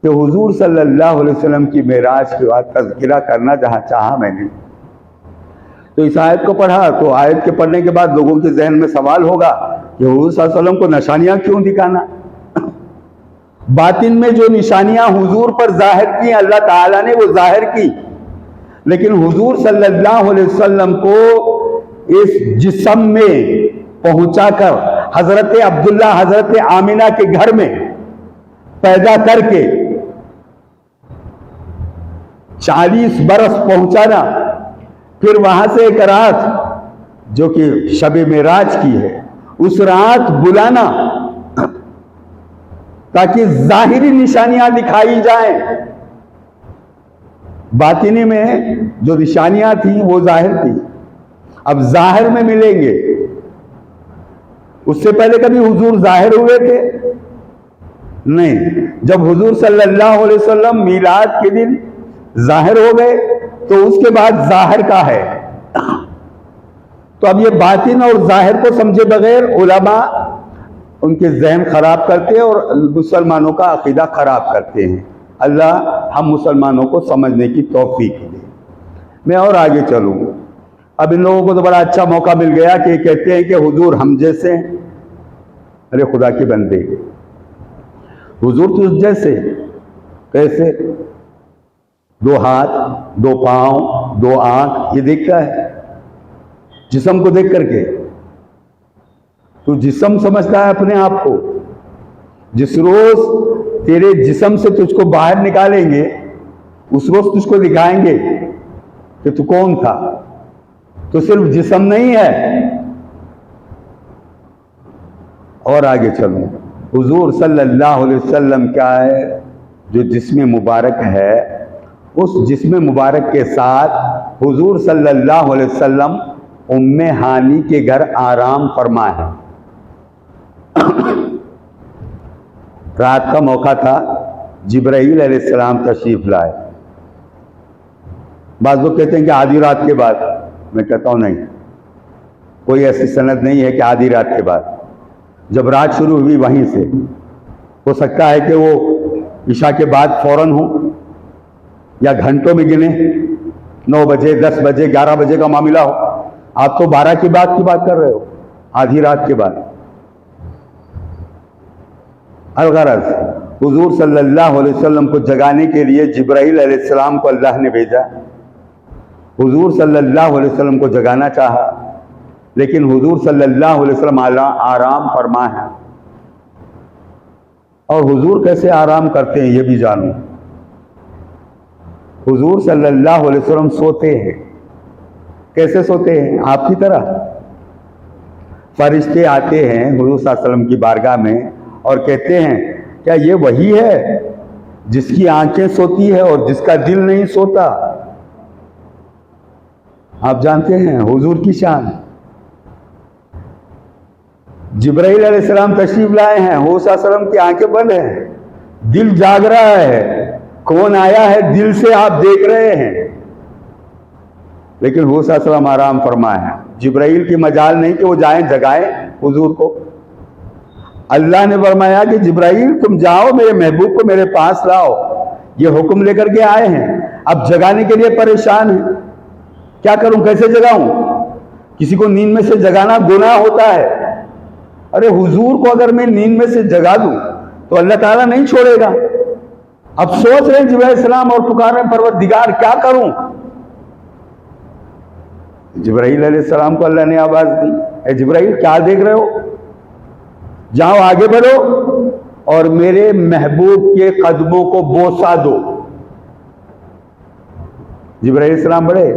کہ حضور صلی اللہ علیہ وسلم کی معراج کے بعد تذکرہ کرنا جہاں چاہا میں نے، تو اس آیت کو پڑھا. تو آیت کے پڑھنے کے بعد لوگوں کے ذہن میں سوال ہوگا کہ حضور صلی اللہ علیہ وسلم کو نشانیاں کیوں دکھانا؟ باطن میں جو نشانیاں حضور پر ظاہر کی اللہ تعالیٰ نے وہ ظاہر کی، لیکن حضور صلی اللہ علیہ وسلم کو اس جسم میں پہنچا کر حضرت عبداللہ حضرت آمینہ کے گھر میں پیدا کر کے 40 برس پہنچانا، پھر وہاں سے ایک رات جو کہ شب معراج کی ہے اس رات بلانا تاکہ ظاہری نشانیاں دکھائی جائیں. باطنی میں جو نشانیاں تھیں وہ ظاہر تھی، اب ظاہر میں ملیں گے. اس سے پہلے کبھی حضور ظاہر ہوئے تھے؟ نہیں. جب حضور صلی اللہ علیہ وسلم میلاد کے دن ظاہر ہو گئے تو اس کے بعد ظاہر کا ہے. تو اب یہ باطن اور ظاہر کو سمجھے بغیر علماء ان کے ذہن خراب کرتے ہیں اور مسلمانوں کا عقیدہ خراب کرتے ہیں. اللہ ہم مسلمانوں کو سمجھنے کی توفیق دے. میں اور آگے چلوں. اب ان لوگوں کو تو بڑا اچھا موقع مل گیا کہ کہتے ہیں کہ حضور ہم جیسے ہیں. ارے خدا کے بندے، حضور تجھ جیسے کیسے؟ 2 ہاتھ، 2 پاؤں، 2 آنکھ، یہ دیکھتا ہے جسم کو دیکھ کر کے. تو جسم سمجھتا ہے اپنے آپ کو. جس روز تیرے جسم سے تجھ کو باہر نکالیں گے اس روز تجھ کو دکھائیں گے کہ تو کون تھا. تو صرف جسم نہیں ہے. اور آگے چلوں. حضور صلی اللہ علیہ وسلم کیا ہے؟ جو جسم مبارک ہے اس جسم مبارک کے ساتھ حضور صلی اللہ علیہ وسلم ام ہانی کے گھر آرام فرما ہے. رات کا موقع تھا، جبرائیل علیہ السلام تشریف لائے. بعض لوگ کہتے ہیں کہ آدھی رات کے بعد. میں کہتا ہوں نہیں، کوئی ایسی سند نہیں ہے کہ آدھی رات کے بعد. جب رات شروع ہوئی وہیں سے ہو سکتا ہے کہ وہ عشاء کے بعد فوراً ہو یا گھنٹوں میں گنے، 9 بجے، 10 بجے، 11 بجے کا معاملہ ہو. آپ تو 12 کی بات کر رہے ہو، آدھی رات کے بعد. الغرض حضور صلی اللہ علیہ وسلم کو جگانے کے لیے جبرائیل علیہ السلام کو اللہ نے بھیجا حضور صلی اللہ علیہ وسلم کو جگانا چاہا، لیکن حضور صلی اللہ علیہ وسلم آرام فرما ہے۔ اور حضور کیسے آرام کرتے ہیں یہ بھی جانو۔ حضور صلی اللہ علیہ وسلم سوتے ہیں۔ کیسے سوتے ہیں؟ آپ کی طرح فرشتے آتے ہیں حضور صلی اللہ علیہ وسلم کی بارگاہ میں اور کہتے ہیں کیا یہ وہی ہے جس کی آنکھیں سوتی ہے اور جس کا دل نہیں سوتا؟ آپ جانتے ہیں حضور کی شان۔ جبرائیل علیہ السلام تشریف لائے ہیں، حضور صلی اللہ علیہ وسلم کی آنکھیں بند ہیں، دل جاگ رہا ہے، کون آیا ہے دل سے آپ دیکھ رہے ہیں، لیکن حضور صلی اللہ علیہ وسلم آرام فرمائے ہیں۔ جبرائیل کی مجال نہیں کہ وہ جائیں جگائیں حضور کو۔ اللہ نے فرمایا کہ جبرائیل تم جاؤ میرے محبوب کو میرے پاس لاؤ، یہ حکم لے کر کے آئے ہیں، اب جگانے کے لیے پریشان ہیں، کیا کروں کیسے جگاؤں؟ کسی کو نیند میں سے جگانا گناہ ہوتا ہے۔ ارے حضور کو اگر میں نیند میں سے جگا دوں تو اللہ تعالیٰ نہیں چھوڑے گا۔ اب سوچ رہے ہیں جبرائیل علیہ السلام اور پکار رہے ہیں پروردگار کیا کروں؟ جبرائیل علیہ السلام کو اللہ نے آواز دی، اے جبرائیل کیا دیکھ رہے ہو؟ جاؤ آگے بڑھو اور میرے محبوب کے قدموں کو بوسہ دو۔ جبرائیل علیہ السلام بڑھے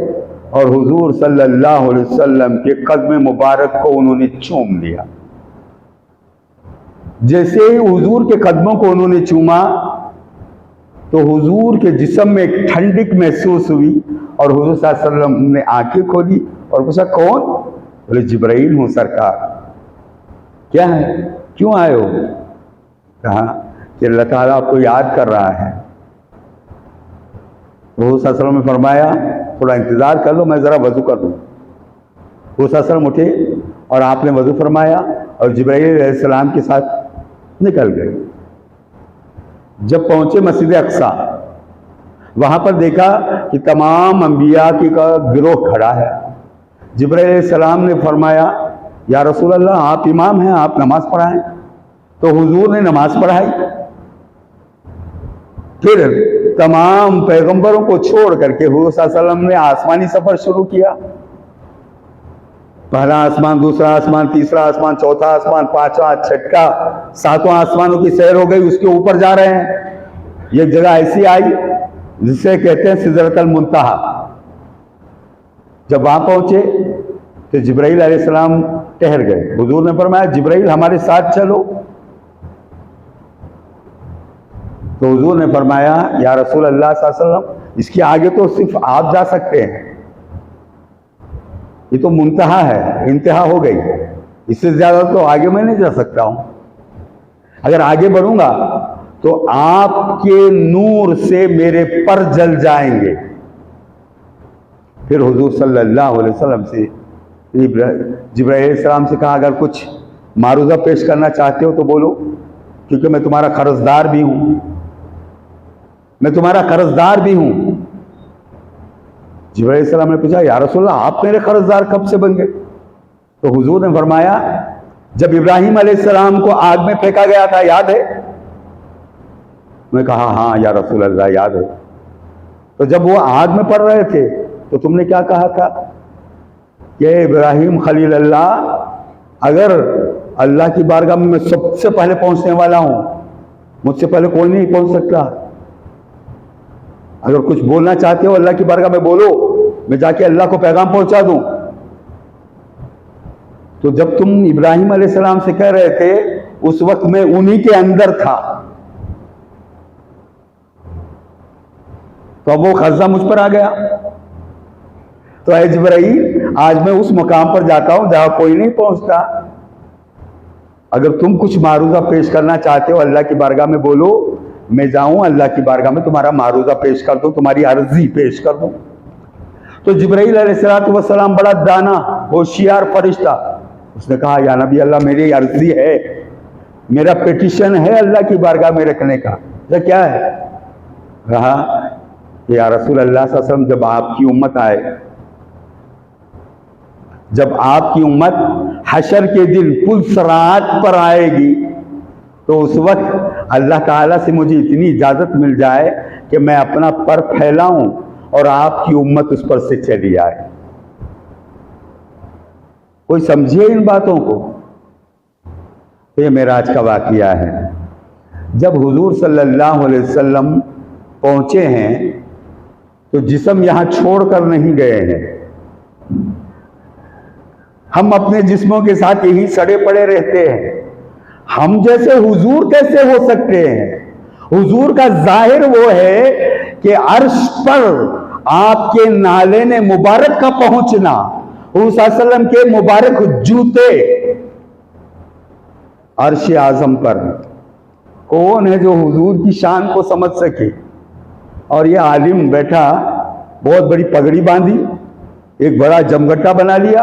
اور حضور صلی اللہ علیہ وسلم کے قدم مبارک کو انہوں نے چوم لیا۔ جیسے ہی حضور کے قدموں کو انہوں نے چوما تو حضور کے جسم میں ایک ٹھنڈک محسوس ہوئی اور حضور صلی اللہ علیہ وسلم نے آنکھیں کھولی اور پوچھا کون؟ بولے جبرائیل ہوں سرکار۔ کیا ہے؟ کیوں آئے ہو؟ کہا کہ اللہ تعالیٰ آپ کو یاد کر رہا ہے۔ حضور صلی اللہ علیہ وسلم نے فرمایا تھوڑا انتظار کر لو میں ذرا وضو کر دوں۔ حضور صلی اللہ علیہ وسلم اٹھے اور آپ نے وضو فرمایا اور جبرائیل علیہ السلام کے ساتھ نکل گئے۔ جب پہنچے مسجد اقصیٰ وہاں پر دیکھا کہ تمام انبیاء کی کا گروہ کھڑا ہے۔ جبرائیل علیہ السلام نے فرمایا یا رسول اللہ آپ امام ہیں، آپ نماز پڑھائیں۔ تو حضور نے نماز پڑھائی۔ پھر تمام پیغمبروں کو چھوڑ کر کے حضور صلی اللہ علیہ وسلم نے آسمانی سفر شروع کیا۔ پہلا آسمان، دوسرا آسمان، تیسرا آسمان، چوتھا آسمان، پانچواں، چھٹا، ساتواں آسمانوں کی سیر ہو گئی، اس کے اوپر جا رہے ہیں۔ یہ جگہ ایسی آئی جسے کہتے ہیں سدرۃ المنتہا۔ جب وہاں پہنچے تو جبرائیل علیہ السلام ٹھہر گئے۔ حضور نے فرمایا جبرائیل ہمارے ساتھ چلو۔ تو حضور نے فرمایا یا رسول اللہ صلی اللہ علیہ وسلم اس کے آگے تو صرف آپ جا سکتے ہیں، یہ تو منتہا ہے، انتہا ہو گئی، اس سے زیادہ تو آگے میں نہیں جا سکتا ہوں۔ اگر آگے بڑھوں گا تو آپ کے نور سے میرے پر جل جائیں گے۔ پھر حضور صلی اللہ علیہ وسلم سے جبرائیل علیہ السلام سے کہا اگر کچھ معروضہ پیش کرنا چاہتے ہو تو بولو، کیونکہ میں تمہارا قرضدار بھی ہوں، میں تمہارا قرضدار بھی ہوں۔ جبرائیل علیہ السلام نے پوچھا یا رسول اللہ آپ میرے قرضدار کب سے بن گئے؟ تو حضور نے فرمایا جب ابراہیم علیہ السلام کو آگ میں پھینکا گیا تھا یاد ہے؟ میں نے کہا ہاں یا رسول اللہ یاد ہے۔ تو جب وہ آگ میں پڑ رہے تھے تو تم نے کیا کہا تھا کہ ابراہیم خلیل اللہ اگر اللہ کی بارگاہ میں سب سے پہلے پہنچنے والا ہوں، مجھ سے پہلے کوئی نہیں پہنچ سکتا، اگر کچھ بولنا چاہتے ہو اللہ کی بارگاہ میں بولو، میں جا کے اللہ کو پیغام پہنچا دوں۔ تو جب تم ابراہیم علیہ السلام سے کہہ رہے تھے اس وقت میں انہی کے اندر تھا، تو اب وہ قرضہ مجھ پر آ گیا۔ تو اے جبرائیل آج میں اس مقام پر جاتا ہوں جہاں کوئی نہیں پہنچتا، اگر تم کچھ معروضہ پیش کرنا چاہتے ہو اللہ کی بارگاہ میں بولو، میں جاؤں اللہ کی بارگاہ میں تمہارا معروضہ پیش کر دوں، تمہاری عرضی پیش کر دوں۔ تو جبرائیل علیہ السلام بڑا دانا ہوشیار فرشتہ، اس نے کہا یا نبی اللہ میری عرضی ہے، میرا پیٹیشن ہے اللہ کی بارگاہ میں رکھنے کا۔ کیا ہے؟ کہا کہ یا رسول اللہ صلی اللہ علیہ وسلم جب آپ کی امت آئے، جب آپ کی امت حشر کے دن پل صراط پر آئے گی تو اس وقت اللہ تعالیٰ سے مجھے اتنی اجازت مل جائے کہ میں اپنا پر پھیلاؤں اور آپ کی امت اس پر سے چلی آئے۔ کوئی سمجھے ان باتوں کو؟ یہ معراج کا واقعہ ہے۔ جب حضور صلی اللہ علیہ وسلم پہنچے ہیں تو جسم یہاں چھوڑ کر نہیں گئے ہیں۔ ہم اپنے جسموں کے ساتھ یہی سڑے پڑے رہتے ہیں۔ ہم جیسے حضور کیسے ہو سکتے ہیں؟ حضور کا ظاہر وہ ہے کہ عرش پر آپ کے نالین مبارک کا پہنچنا، حضور صلی اللہ علیہ وسلم کے مبارک جوتے عرش اعظم پر۔ کون ہے جو حضور کی شان کو سمجھ سکے؟ اور یہ عالم بیٹھا، بہت بڑی پگڑی باندھی، ایک بڑا جمگٹا بنا لیا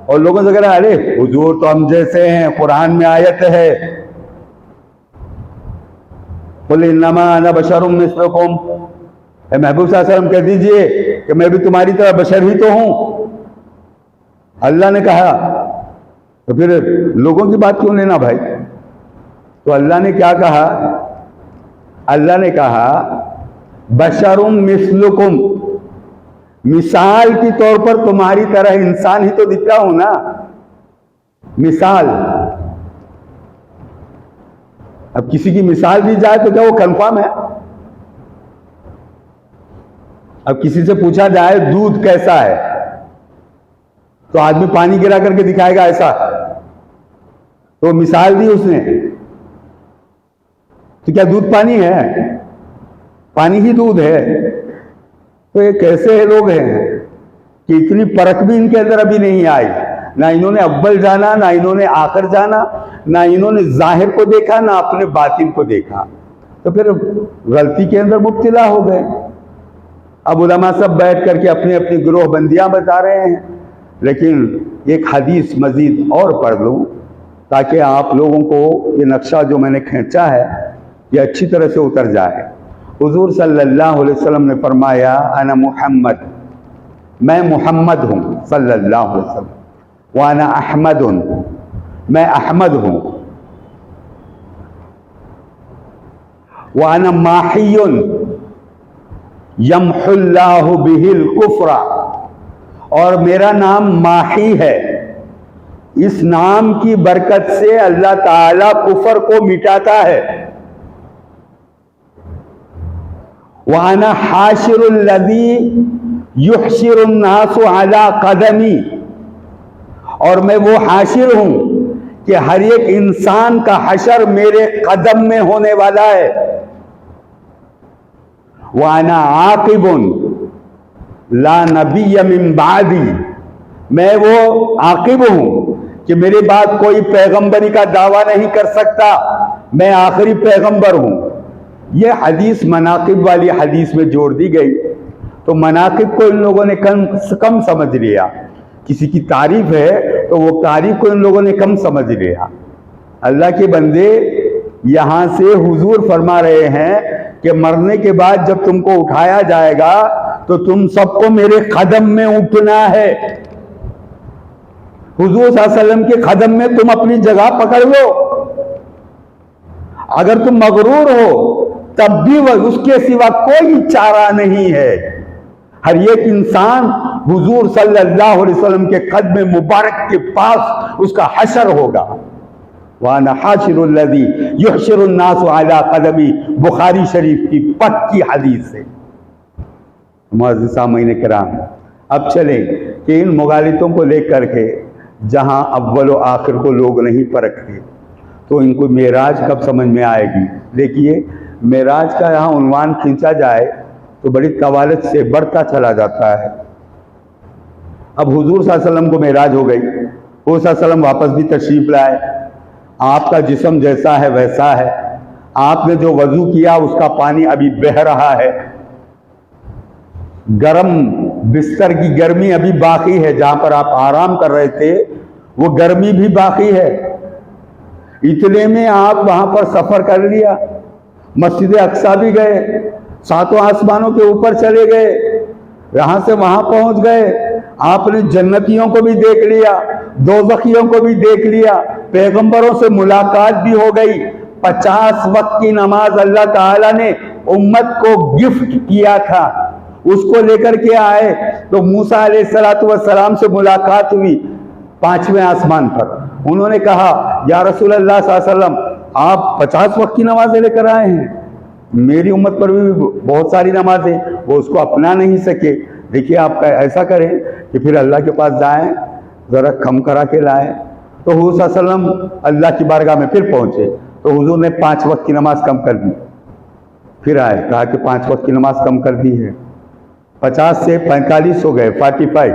اور لوگوں سے کہہ رہا ارے حضور تو ہم جیسے ہیں، قرآن میں آیت ہے قُلْ إِنَّمَا أَنَا بَشَرٌ مِثْلُكُمْ، اے محبوب صلی اللہ علیہ وسلم کہہ دیجئے کہ میں بھی تمہاری طرح بشر ہی تو ہوں۔ اللہ نے کہا تو پھر لوگوں کی بات کیوں لینا بھائی؟ تو اللہ نے کیا کہا؟ اللہ نے کہا بشرٌ مثلکم، مثال کی طور پر تمہاری طرح انسان ہی تو دکھتا ہوں نا۔ مثال، اب کسی کی مثال دی جائے تو کیا وہ کنفرم ہے؟ اب کسی سے پوچھا جائے دودھ کیسا ہے تو آدمی پانی گرا کر کے دکھائے گا ایسا، تو مثال دی اس نے، تو کیا دودھ پانی ہے؟ پانی ہی دودھ ہے۔ تو یہ کیسے لوگ ہیں کہ اتنی پرکھ بھی ان کے اندر ابھی نہیں آئی، نہ انہوں نے اول جانا، نہ انہوں نے آخر جانا، نہ انہوں نے ظاہر کو دیکھا، نہ اپنے باطن کو دیکھا، تو پھر غلطی کے اندر مبتلا ہو گئے۔ اب علماء سب بیٹھ کر کے اپنی اپنی گروہ بندیاں بتا رہے ہیں، لیکن ایک حدیث مزید اور پڑھ لوں تاکہ آپ لوگوں کو یہ نقشہ جو میں نے کھینچا ہے یہ اچھی طرح سے اتر جائے۔ حضور صلی اللہ علیہ وسلم نے فرمایا انا محمد، میں محمد ہوں صلی اللہ علیہ وسلم، وانا احمد، میں احمد ہوں، وانا ماحی یمحو اللہ بہ الکفر، اور میرا نام ماحی ہے، اس نام کی برکت سے اللہ تعالی کفر کو مٹاتا ہے۔ وَأَنَا حَاشِرُ الَّذِي يُحْشِرُ النَّاسُ عَلَىٰ قَدَمِي، اور میں وہ حاشر ہوں کہ ہر ایک انسان کا حشر میرے قدم میں ہونے والا ہے۔ وَأَنَا عَاقِبٌ لَا نَبِيَّ مِن بَعْدِي، میں وہ عاقب ہوں کہ میرے بعد کوئی پیغمبری کا دعویٰ نہیں کر سکتا، میں آخری پیغمبر ہوں۔ یہ حدیث مناقب والی حدیث میں جوڑ دی گئی، تو مناقب کو ان لوگوں نے کم سمجھ لیا، کسی کی تعریف ہے تو وہ تعریف کو ان لوگوں نے کم سمجھ لیا۔ اللہ کے بندے، یہاں سے حضور فرما رہے ہیں کہ مرنے کے بعد جب تم کو اٹھایا جائے گا تو تم سب کو میرے قدم میں اٹھنا ہے۔ حضور صلی اللہ علیہ وسلم کے قدم میں تم اپنی جگہ پکڑ لو۔ اگر تم مغرور ہو تب بھی اس کے سوا کوئی چارہ نہیں ہے۔ ہر ایک انسان حضور صلی اللہ علیہ وسلم کے قدم مبارک کے پاس اس کا حشر ہوگا۔ وَأَنَا حَاشِرُ الَّذِي يُحْشِرُ النَّاسُ عَلَىٰ قَدَمِي، بخاری شریف کی پکی حدیث ہے۔ معزز سامعین کرام، اب چلیں کہ ان مغالطوں کو لے کر کے جہاں اول و آخر کو لوگ نہیں پرکھتے تو ان کو معراج کب سمجھ میں آئے گی۔ دیکھیے، معراج کا یہاں عنوان کھینچا جائے تو بڑی طوالت سے بڑھتا چلا جاتا ہے۔ اب حضور صلی اللہ علیہ وسلم کو معراج ہو گئی، حضور صلی اللہ علیہ وسلم واپس بھی تشریف لائے، آپ کا جسم جیسا ہے ویسا ہے، آپ نے جو وضو کیا اس کا پانی ابھی بہہ رہا ہے، گرم بستر کی گرمی ابھی باقی ہے، جہاں پر آپ آرام کر رہے تھے وہ گرمی بھی باقی ہے۔ اتنے میں آپ وہاں پر سفر کر لیا، مسجد اقصیٰ بھی گئے، ساتوں آسمانوں کے اوپر چلے گئے، یہاں سے وہاں پہنچ گئے، آپ نے جنتیوں کو بھی دیکھ لیا، دوزخیوں کو بھی دیکھ لیا، پیغمبروں سے ملاقات بھی ہو گئی، 50 وقت کی نماز اللہ تعالیٰ نے امت کو گفٹ کیا تھا، اس کو لے کر کے آئے تو موسیٰ علیہ السلام سے ملاقات ہوئی 5ویں آسمان پر. انہوں نے کہا یا رسول اللہ صلی اللہ علیہ وسلم آپ 50 وقت کی نمازیں لے کر آئے ہیں, میری امت پر بھی بہت ساری نمازیں, وہ اس کو اپنا نہیں سکے. دیکھیے آپ ایسا کریں کہ پھر اللہ کے پاس جائیں, ذرا کم کرا کے لائیں. تو حضور صلی اللہ علیہ وسلم اللہ کی بارگاہ میں پھر پہنچے تو حضور نے 5 وقت کی نماز کم کر دی. پھر آئے, کہا کہ 5 وقت کی نماز کم کر دی ہے, 50 سے 45 ہو گئے, 45.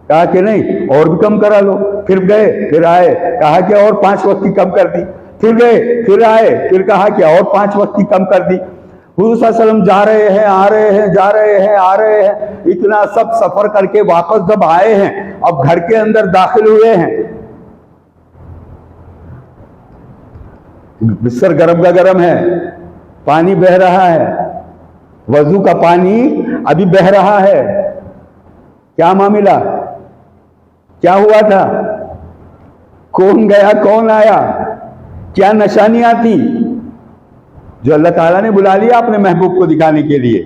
کہا کہ نہیں اور بھی کم کرا لو. پھر گئے, پھر آئے, کہا کہ اور 5 وقت کی کم کر دی. پھر گئے, پھر آئے, پھر کہا کہ اور 5 وقت کی کم کر دی. حضور صلی اللہ علیہ وسلم جا رہے ہیں, آ رہے ہیں, جا رہے ہیں, آ رہے ہیں, اتنا سب سفر کر کے واپس جب آئے ہیں, اب گھر کے اندر داخل ہوئے ہیں, بستر گرم کا گرم ہے, پانی بہ رہا ہے, وضو کا پانی ابھی بہ رہا ہے. کیا معاملہ, کیا ہوا تھا, کون گیا کون آیا, کیا نشانیاں تھی جو اللہ تعالیٰ نے بلا لیا اپنے محبوب کو دکھانے کے لیے.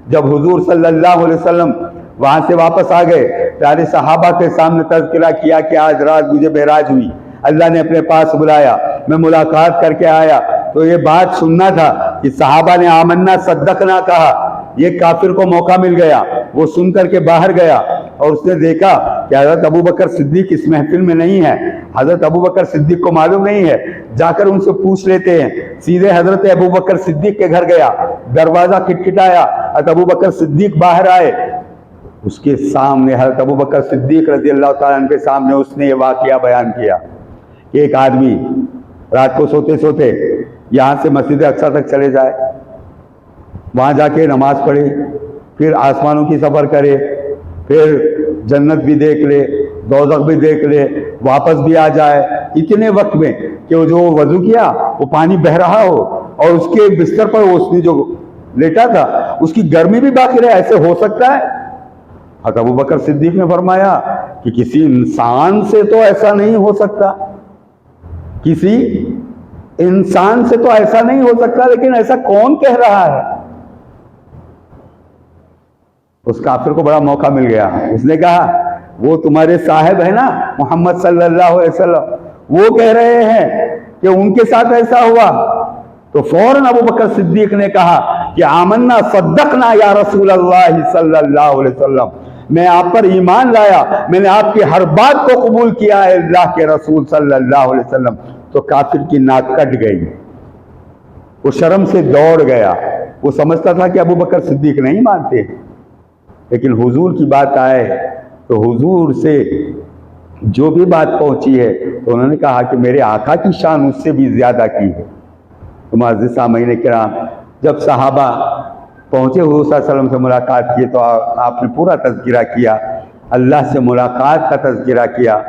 جب حضور صلی اللہ علیہ وسلم وہاں سے واپس آ گئے, پیارے صحابہ کے سامنے تذکرہ کیا کہ آج رات مجھے معراج ہوئی, اللہ نے اپنے پاس بلایا, میں ملاقات کر کے آیا. تو یہ بات سننا تھا کہ صحابہ نے آمنا صدقنا کہا, یہ کافر کو موقع مل گیا, وہ سن کر کے باہر گیا اور اس نے دیکھا کہ حضرت ابوبکر صدیق اس محفل میں نہیں ہے. حضرت ابوبکر صدیق کو معلوم نہیں ہے, جا کر ان سے پوچھ لیتے ہیں. سیدھے حضرت ابوبکر صدیق کے گھر گیا, دروازہ کھٹکھٹایا, حضرت ابوبکر صدیق باہر آئے. اس کے سامنے حضرت ابوبکر صدیق رضی اللہ تعالیٰ عنہ کے سامنے اس نے یہ واقعہ بیان کیا کہ ایک آدمی رات کو سوتے سوتے یہاں سے مسجد اقصیٰ تک چلے جائے, وہاں جا کے نماز پڑھے, پھر آسمانوں کی سفر کرے, پھر جنت بھی دیکھ لے, دوزخ بھی دیکھ لے, واپس بھی آ جائے اتنے وقت میں کہ وہ جو وضو کیا وہ پانی بہ رہا ہو اور اس کے بستر پر اس نے جو لیٹا تھا اس کی گرمی بھی باقی رہے. ایسے ہو سکتا ہے؟ حضرت ابوبکر صدیق نے فرمایا کہ کسی انسان سے تو ایسا نہیں ہو سکتا, کسی انسان سے تو ایسا نہیں ہو سکتا, لیکن ایسا کون کہہ رہا ہے؟ اس کافر کو بڑا موقع مل گیا. اس نے کہا وہ تمہارے صاحب ہے نا محمد صلی اللہ علیہ وسلم, وہ کہہ رہے ہیں کہ ان کے ساتھ ایسا ہوا. تو فوراً ابوبکر صدیق نے کہا کہ آمنا صدقنا یا رسول اللہ صلی اللہ علیہ وسلم, میں آپ پر ایمان لایا, میں نے آپ کی ہر بات کو قبول کیا ہے اللہ کے رسول صلی اللہ علیہ وسلم. تو کافر کی ناک کٹ گئی, وہ شرم سے دوڑ گیا. وہ سمجھتا تھا کہ ابوبکر صدیق نہیں مانتے, لیکن حضور کی بات آئے تو حضور سے جو بھی بات پہنچی ہے تو انہوں نے کہا کہ میرے آقا کی شان اس سے بھی زیادہ کی ہے. تو معزز سامعین کرام, جب صحابہ پہنچے حضور صلی اللہ علیہ وسلم سے ملاقات کیے تو آپ نے پورا تذکرہ کیا, اللہ سے ملاقات کا تذکرہ کیا.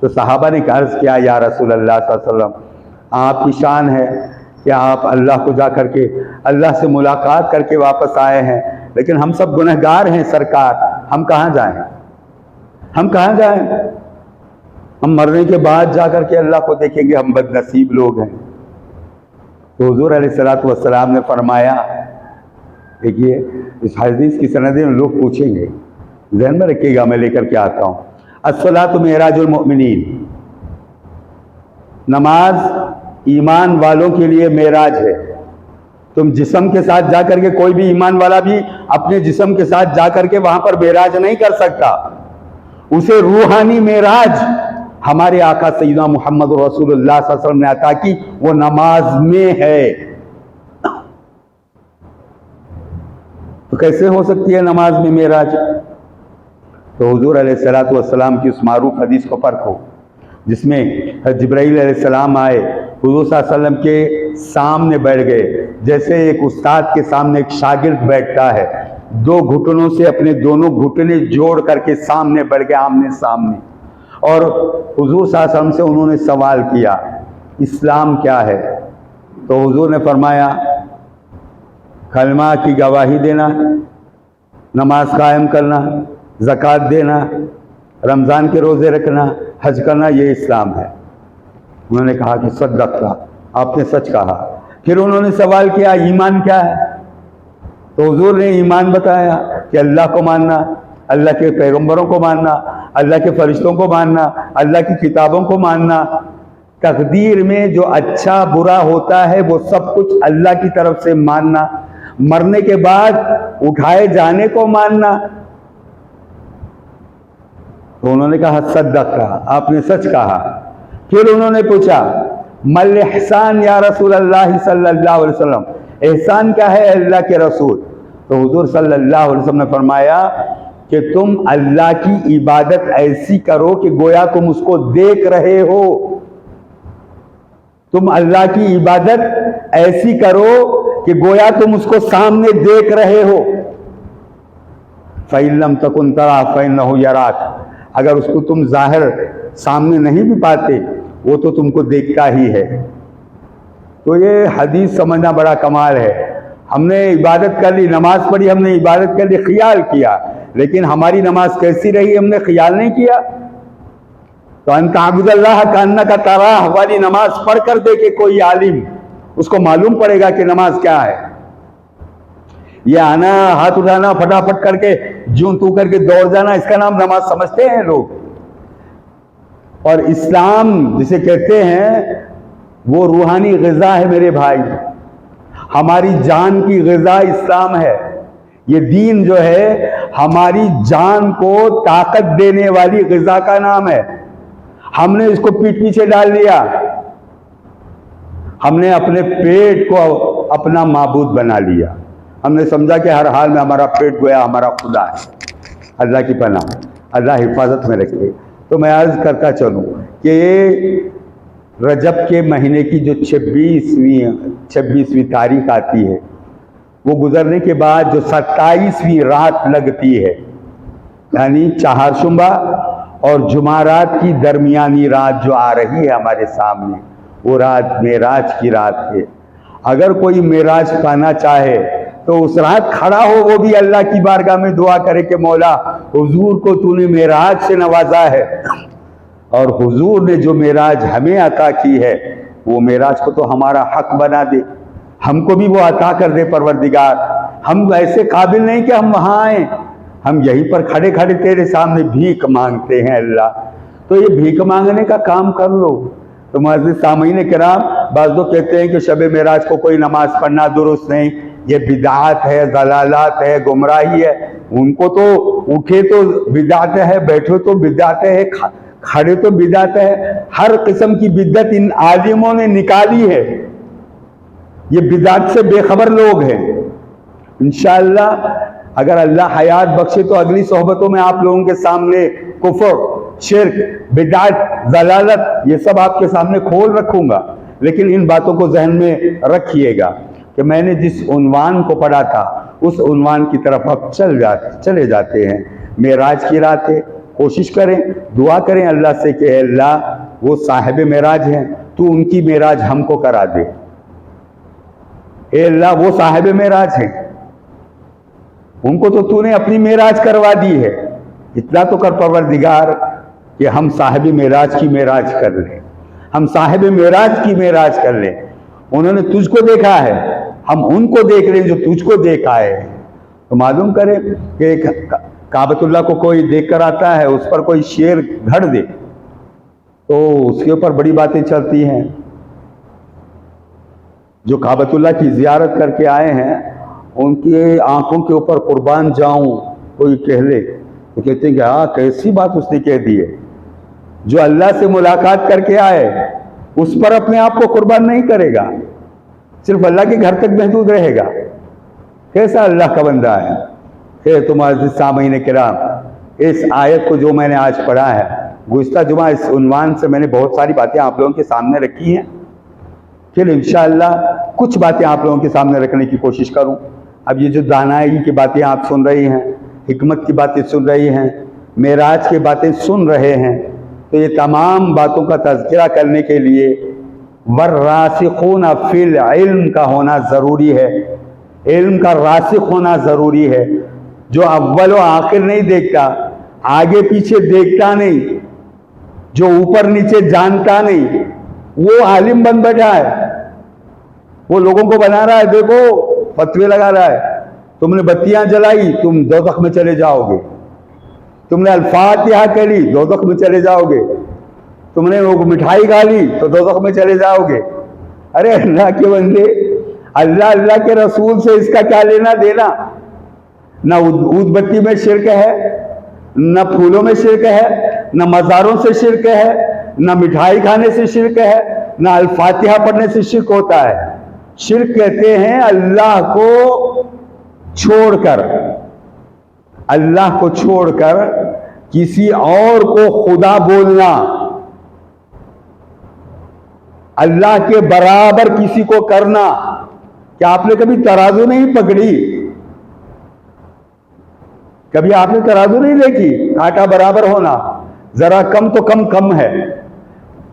تو صحابہ نے عرض کیا یا رسول اللہ صلی اللہ علیہ وسلم, آپ کی شان ہے کہ آپ اللہ کو جا کر کے اللہ سے ملاقات کر کے واپس آئے ہیں, لیکن ہم سب گنہگار ہیں سرکار, ہم کہاں جائیں, ہم کہاں جائیں, ہم مرنے کے بعد جا کر کے اللہ کو دیکھیں گے, ہم بد نصیب لوگ ہیں. تو حضور علیہ السلام نے فرمایا, دیکھیے اس حدیث کی سندیں لوگ پوچھیں گے, ذہن میں رکھیے گا, میں لے کر کے آتا ہوں. الصلاۃ معراج المؤمنین, نماز ایمان والوں کے لیے معراج ہے. تم جسم کے ساتھ جا کر کے, کوئی بھی ایمان والا بھی اپنے جسم کے ساتھ جا کر کے وہاں پر معراج نہیں کر سکتا. اسے روحانی معراج ہمارے آقا سیدنا محمد رسول اللہ صلی اللہ علیہ وسلم نے عطا کی, وہ نماز میں ہے. تو کیسے ہو سکتی ہے نماز میں معراج؟ تو حضور علیہ السلام کی اس معروف حدیث کو پرکھو جس میں جبرائیل علیہ السلام آئے, حضور صلی اللہ علیہ وسلم کے سامنے بیٹھ گئے, جیسے ایک استاد کے سامنے ایک شاگرد بیٹھتا ہے, 2 گھٹنوں سے اپنے دونوں گھٹنے جوڑ کر کے سامنے بیٹھ گئے, آمنے سامنے. اور حضور صلی اللہ علیہ وسلم سے انہوں نے سوال کیا اسلام کیا ہے؟ تو حضور نے فرمایا کلمہ کی گواہی دینا, نماز قائم کرنا, زکوٰۃ دینا, رمضان کے روزے رکھنا, حج کرنا, یہ اسلام ہے. انہوں نے کہا کہ صدقت, آپ نے سچ کہا. پھر انہوں نے سوال کیا ایمان کیا ہے؟ تو حضور نے ایمان بتایا کہ اللہ کو ماننا، اللہ کے پیغمبروں کو ماننا، اللہ کے فرشتوں کو ماننا، اللہ کی کتابوں کو ماننا، تقدیر میں جو اچھا برا ہوتا ہے وہ سب کچھ اللہ کی طرف سے ماننا، مرنے کے بعد اٹھائے جانے کو ماننا۔ تو انہوں نے کہا صدق کہا، آپ نے سچ کہا۔ پھر انہوں نے پوچھا مل احسان یا رسول اللہ صلی اللہ علیہ وسلم، احسان کیا ہے اللہ کے رسول؟ تو حضور صلی اللہ علیہ وسلم نے فرمایا کہ تم اللہ کی عبادت ایسی کرو کہ گویا تم اس کو دیکھ رہے ہو۔ تم اللہ کی عبادت ایسی کرو کہ گویا تم اس کو سامنے دیکھ رہے ہو۔ فَإِن لَّمْ تَكُن تَرَاهُ فَإِنَّهُ يَرَاكَ، اگر اس کو تم ظاہر سامنے نہیں بھی پاتے وہ تو تم کو دیکھتا ہی ہے۔ تو یہ حدیث سمجھنا بڑا کمال ہے۔ ہم نے عبادت کر لی، نماز پڑھی، ہم نے عبادت کر لی، خیال کیا، لیکن ہماری نماز کیسی رہی ہم نے خیال نہیں کیا۔ تو ان تعبد اللہ کانک تراہ والی نماز پڑھ کر دے کہ کوئی عالم، اس کو معلوم پڑے گا کہ نماز کیا ہے۔ یہ آنا ہاتھ اٹھانا پھٹافٹ کر کے جوں تو کر کے دوڑ جانا، اس کا نام نماز سمجھتے ہیں لوگ؟ اور اسلام جسے کہتے ہیں وہ روحانی غذا ہے میرے بھائی، ہماری جان کی غذا اسلام ہے۔ یہ دین جو ہے ہماری جان کو طاقت دینے والی غذا کا نام ہے۔ ہم نے اس کو پیٹ پیچھے ڈال لیا، ہم نے اپنے پیٹ کو اپنا معبود بنا لیا، ہم نے سمجھا کہ ہر حال میں ہمارا پیٹ گویا ہمارا خدا ہے۔ اللہ کی پناہ، اللہ حفاظت میں رکھے۔ تو میں عرض کرتا چلوں کہ یہ رجب کے مہینے کی جو 26ویں تاریخ آتی ہے، وہ گزرنے کے بعد جو 27ویں رات لگتی ہے، یعنی چہارشنبہ اور جمعرات کی درمیانی رات جو آ رہی ہے ہمارے سامنے، وہ رات معراج کی رات ہے۔ اگر کوئی معراج پانا چاہے تو اس رات کھڑا ہو، وہ بھی اللہ کی بارگاہ میں دعا کرے کہ مولا حضور کو تو نے معراج سے نوازا ہے، اور حضور نے جو معراج ہمیں عطا کی ہے وہ معراج کو تو ہمارا حق بنا دے، ہم کو بھی وہ عطا کر دے پروردگار۔ ہم ایسے قابل نہیں کہ ہم وہاں آئیں، ہم یہیں پر کھڑے کھڑے تیرے سامنے بھیک مانگتے ہیں اللہ۔ تو یہ بھیک مانگنے کا کام کر لو۔ تو معزز سامعین کرام، بعض لوگ کہتے ہیں کہ شب معراج کو کوئی نماز پڑھنا درست نہیں، یہ بدعات ہے، ضلالات ہے، گمراہی ہے۔ ان کو تو اٹھے تو بدعت ہے، بیٹھے تو بدعت ہے، کھڑے تو بدعت ہے، ہر قسم کی بدعت ان عالموں نے نکالی ہے۔ یہ بدعت سے بے خبر لوگ ہیں۔ انشاءاللہ اگر اللہ حیات بخشے تو اگلی صحبتوں میں آپ لوگوں کے سامنے کفر، شرک، بدعت، ضلالت یہ سب آپ کے سامنے کھول رکھوں گا، لیکن ان باتوں کو ذہن میں رکھیے گا کہ میں نے جس عنوان کو پڑھا تھا اس عنوان کی طرف اب چلے جاتے ہیں۔ معراج کی رات ہے، کوشش کریں، دعا کریں اللہ سے کہ اے اللہ وہ صاحب معراج ہیں، تو ان کی معراج ہم کو کرا دے۔ اے اللہ وہ صاحب معراج ہیں، ان کو تو نے اپنی معراج کروا دی ہے، اتنا تو کر پروردگار کہ ہم صاحب معراج کی معراج کر لیں، ہم صاحب معراج کی معراج کر لیں۔ انہوں نے تجھ کو دیکھا ہے، ہم ان کو دیکھ لیں جو تجھ کو دیکھ آئے ہیں۔ تو معلوم کرے کہ کعبۃ اللہ کو کوئی دیکھ کر آتا ہے، اس پر کوئی شیر گھڑ دے تو اس کے اوپر بڑی باتیں چلتی ہیں۔ جو کعبۃ اللہ کی زیارت کر کے آئے ہیں ان کی آنکھوں کے اوپر قربان جاؤں کوئی کہہ لے تو کہتے ہیں کہ ہاں کیسی بات اس نے کہہ دی ہے۔ جو اللہ سے ملاقات کر کے آئے اس پر اپنے آپ کو قربان نہیں کرے گا، صرف اللہ کے گھر تک محدود رہے گا، کیسا اللہ کا بندہ ہے۔ کہ تم عزیز سامعین کرام، اس آیت کو جو میں نے آج پڑھا ہے، گزشتہ جمعہ اس عنوان سے میں نے بہت ساری باتیں آپ لوگوں کے سامنے رکھی ہیں، پھر انشاءاللہ کچھ باتیں آپ لوگوں کے سامنے رکھنے کی کوشش کروں۔ اب یہ جو دانائی کی باتیں آپ سن رہی ہیں، حکمت کی باتیں سن رہی ہیں، معراج کی باتیں سن رہے ہیں، تو یہ تمام باتوں کا تذکرہ کرنے کے لیے والراسخون فی العلم کا ہونا ضروری ہے، علم کا راسخ ہونا ضروری ہے۔ جو اول و آخر نہیں دیکھتا، آگے پیچھے دیکھتا نہیں، جو اوپر نیچے جانتا نہیں، وہ عالم بن بیٹھا ہے، وہ لوگوں کو بنا رہا ہے، دیکھو فتوے لگا رہا ہے، تم نے بتیاں جلائی تم دوزخ میں چلے جاؤ گے، تم نے الفاتحہ کہی دوزخ میں چلے جاؤ گے، تم نے وہ مٹھائی کھا لی تو دوزخ میں چلے جاؤ گے۔ ارے اللہ کے بندے، اللہ کے رسول سے اس کا کیا لینا دینا؟ نہ عود بتی میں شرک ہے، نہ پھولوں میں شرک ہے، نہ مزاروں سے شرک ہے، نہ مٹھائی کھانے سے شرک ہے، نہ الفاتحہ پڑھنے سے شرک ہوتا ہے۔ شرک کہتے ہیں اللہ کو چھوڑ کر، اللہ کو چھوڑ کر کسی اور کو خدا بولنا، اللہ کے برابر کسی کو کرنا۔ کیا آپ نے کبھی ترازو نہیں پکڑی؟ کبھی آپ نے ترازو نہیں دیکھی؟ کانٹا برابر ہونا، ذرا کم تو کم ہے،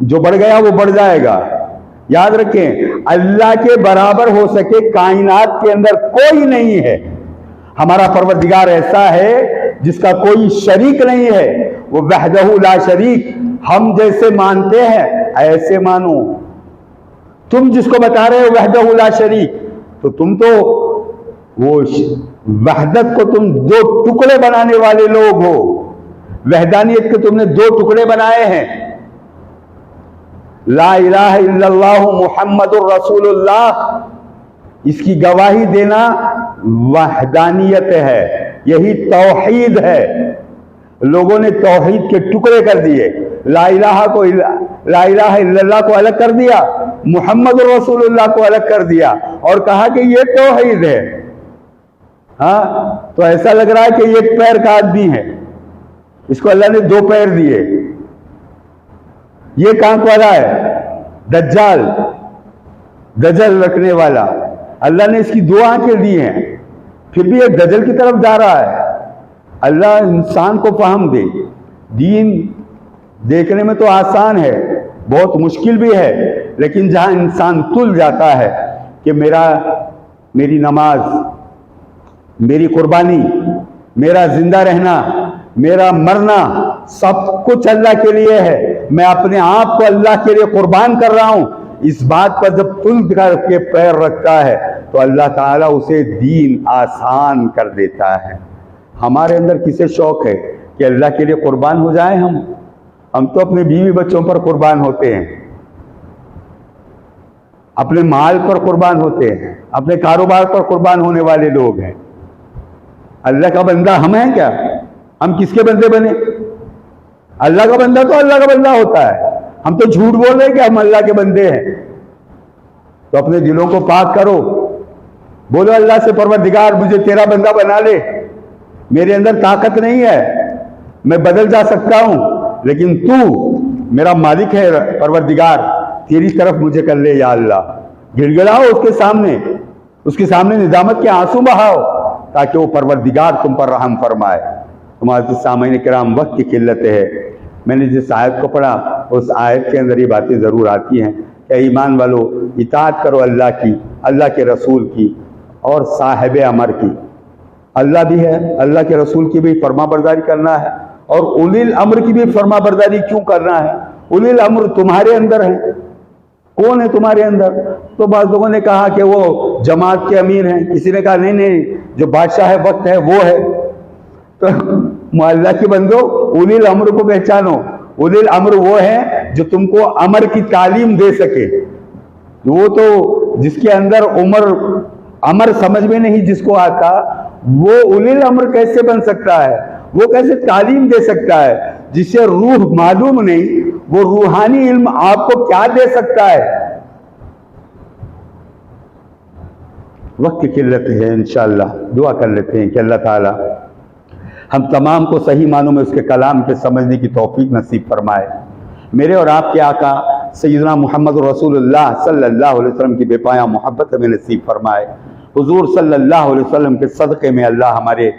جو بڑھ گیا وہ بڑھ جائے گا۔ یاد رکھیں، اللہ کے برابر ہو سکے کائنات کے اندر کوئی نہیں ہے۔ ہمارا پروردگار ایسا ہے جس کا کوئی شریک نہیں ہے، وہ وحدہ لا شریک۔ ہم جیسے مانتے ہیں ایسے مانو۔ تم جس کو بتا رہے ہو وحدہ لا شریک، تو تم تو وہ وحدت کو تم دو ٹکڑے بنانے والے لوگ ہو۔ وحدانیت کے تم نے دو ٹکڑے بنائے ہیں۔ لا الہ الا اللہ محمد الرسول اللہ، اس کی گواہی دینا وحدانیت ہے، یہی توحید ہے۔ لوگوں نے توحید کے ٹکڑے کر دیے، لا الہ الا اللہ کو الگ کر دیا، محمد الرسول اللہ کو الگ کر دیا، اور کہا کہ یہ توحید ہے۔ ہاں تو ایسا لگ رہا ہے کہ ایک پیر کا آدمی ہے، اس کو اللہ نے دو پیر دیے۔ یہ کہاں والا ہے؟ دجل رکھنے والا۔ اللہ نے اس کی دو آنکھیں دی ہیں، پھر بھی یہ دجل کی طرف جا رہا ہے۔ اللہ انسان کو فہم دے۔ دین دیکھنے میں تو آسان ہے، بہت مشکل بھی ہے، لیکن جہاں انسان تل جاتا ہے کہ میری نماز، میری قربانی، میرا زندہ رہنا، میرا مرنا سب کچھ اللہ کے لیے ہے، میں اپنے آپ کو اللہ کے لیے قربان کر رہا ہوں، اس بات پر جب تل کر کے پیر رکھتا ہے تو اللہ تعالیٰ اسے دین آسان کر دیتا ہے۔ ہمارے اندر کسے شوق ہے کہ اللہ کے لیے قربان ہو جائیں؟ ہم تو اپنے بیوی بچوں پر قربان ہوتے ہیں، اپنے مال پر قربان ہوتے ہیں، اپنے کاروبار پر قربان ہونے والے لوگ ہیں۔ اللہ کا بندہ ہم ہیں کیا؟ ہم کس کے بندے بنے؟ اللہ کا بندہ تو اللہ کا بندہ ہوتا ہے۔ ہم تو جھوٹ بول رہے ہیں کہ ہم اللہ کے بندے ہیں۔ تو اپنے دلوں کو پاک کرو، بولو اللہ سے پروردگار مجھے تیرا بندہ بنا لے، میرے اندر طاقت نہیں ہے، میں بدل جا سکتا ہوں، لیکن تو میرا مالک ہے پروردگار، تیری طرف مجھے کر لے یا اللہ۔ گڑ گڑاؤ اس کے سامنے ندامت کے آنسو بہاؤ تاکہ وہ پروردگار تم پر رحم فرمائے۔ تمہارے سامعین کرام، وقت کی قلت ہے، میں نے جس آیت کو پڑھا اس آیت کے اندر یہ باتیں ضرور آتی ہیں کہ ایمان والو اطاعت کرو اللہ کی، اللہ کے رسول کی اور صاحب امر کی۔ اللہ بھی ہے، اللہ کے رسول کی بھی فرما برداری کرنا ہے، اور اولی الامر کی بھی فرما برداری کیوں کرنا ہے؟ اولی الامر تمہارے اندر ہے۔ کون ہے تمہارے اندر؟ تو بعض لوگوں نے کہا کہ وہ جماعت کے امیر ہیں، کسی نے کہا نہیں جو بادشاہ وقت ہے وہ ہے۔ تو اللہ کے بندو اولی الامر کو پہچانو۔ اولی الامر وہ ہے جو تم کو امر کی تعلیم دے سکے۔ وہ تو جس کے اندر امر سمجھ میں نہیں جس کو آتا، وہ اولی الامر کیسے بن سکتا ہے؟ وہ کیسے تعلیم دے سکتا ہے؟ جسے روح معلوم نہیں، وہ روحانی علم آپ کو کیا دے سکتا ہے؟ وقت کی قلت ہے، انشاءاللہ دعا کر لیتے ہیں کہ اللہ تعالی ہم تمام کو صحیح معنوں میں اس کے کلام کے سمجھنے کی توفیق نصیب فرمائے۔ میرے اور آپ کے آقا سیدنا محمد رسول اللہ صلی اللہ علیہ وسلم کی بے پایہ محبت ہمیں نصیب فرمائے۔ حضور صلی اللہ علیہ وسلم کے صدقے میں اللہ ہمارے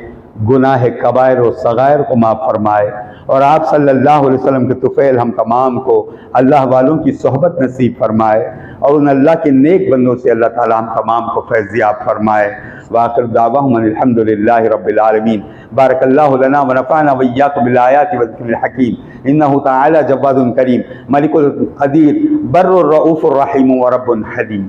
گناہ کبائر و صغائر کو معاف فرمائے، اور آپ صلی اللہ علیہ وسلم کے طفیل ہم تمام کو اللہ والوں کی صحبت نصیب فرمائے، اور ان اللہ کے نیک بندوں سے اللہ تعالی ہم تمام کو فیضیاب فرمائے۔ وآخر دعواہم ان الحمد للہ رب العالمین۔ بارک اللہ لنا ونفعنا وإیاکم بالآیات والذکر الحکیم، انہ تعالی جواد کریم، ملک القدیر، بر الرؤوف الرحیم ورب حلیم۔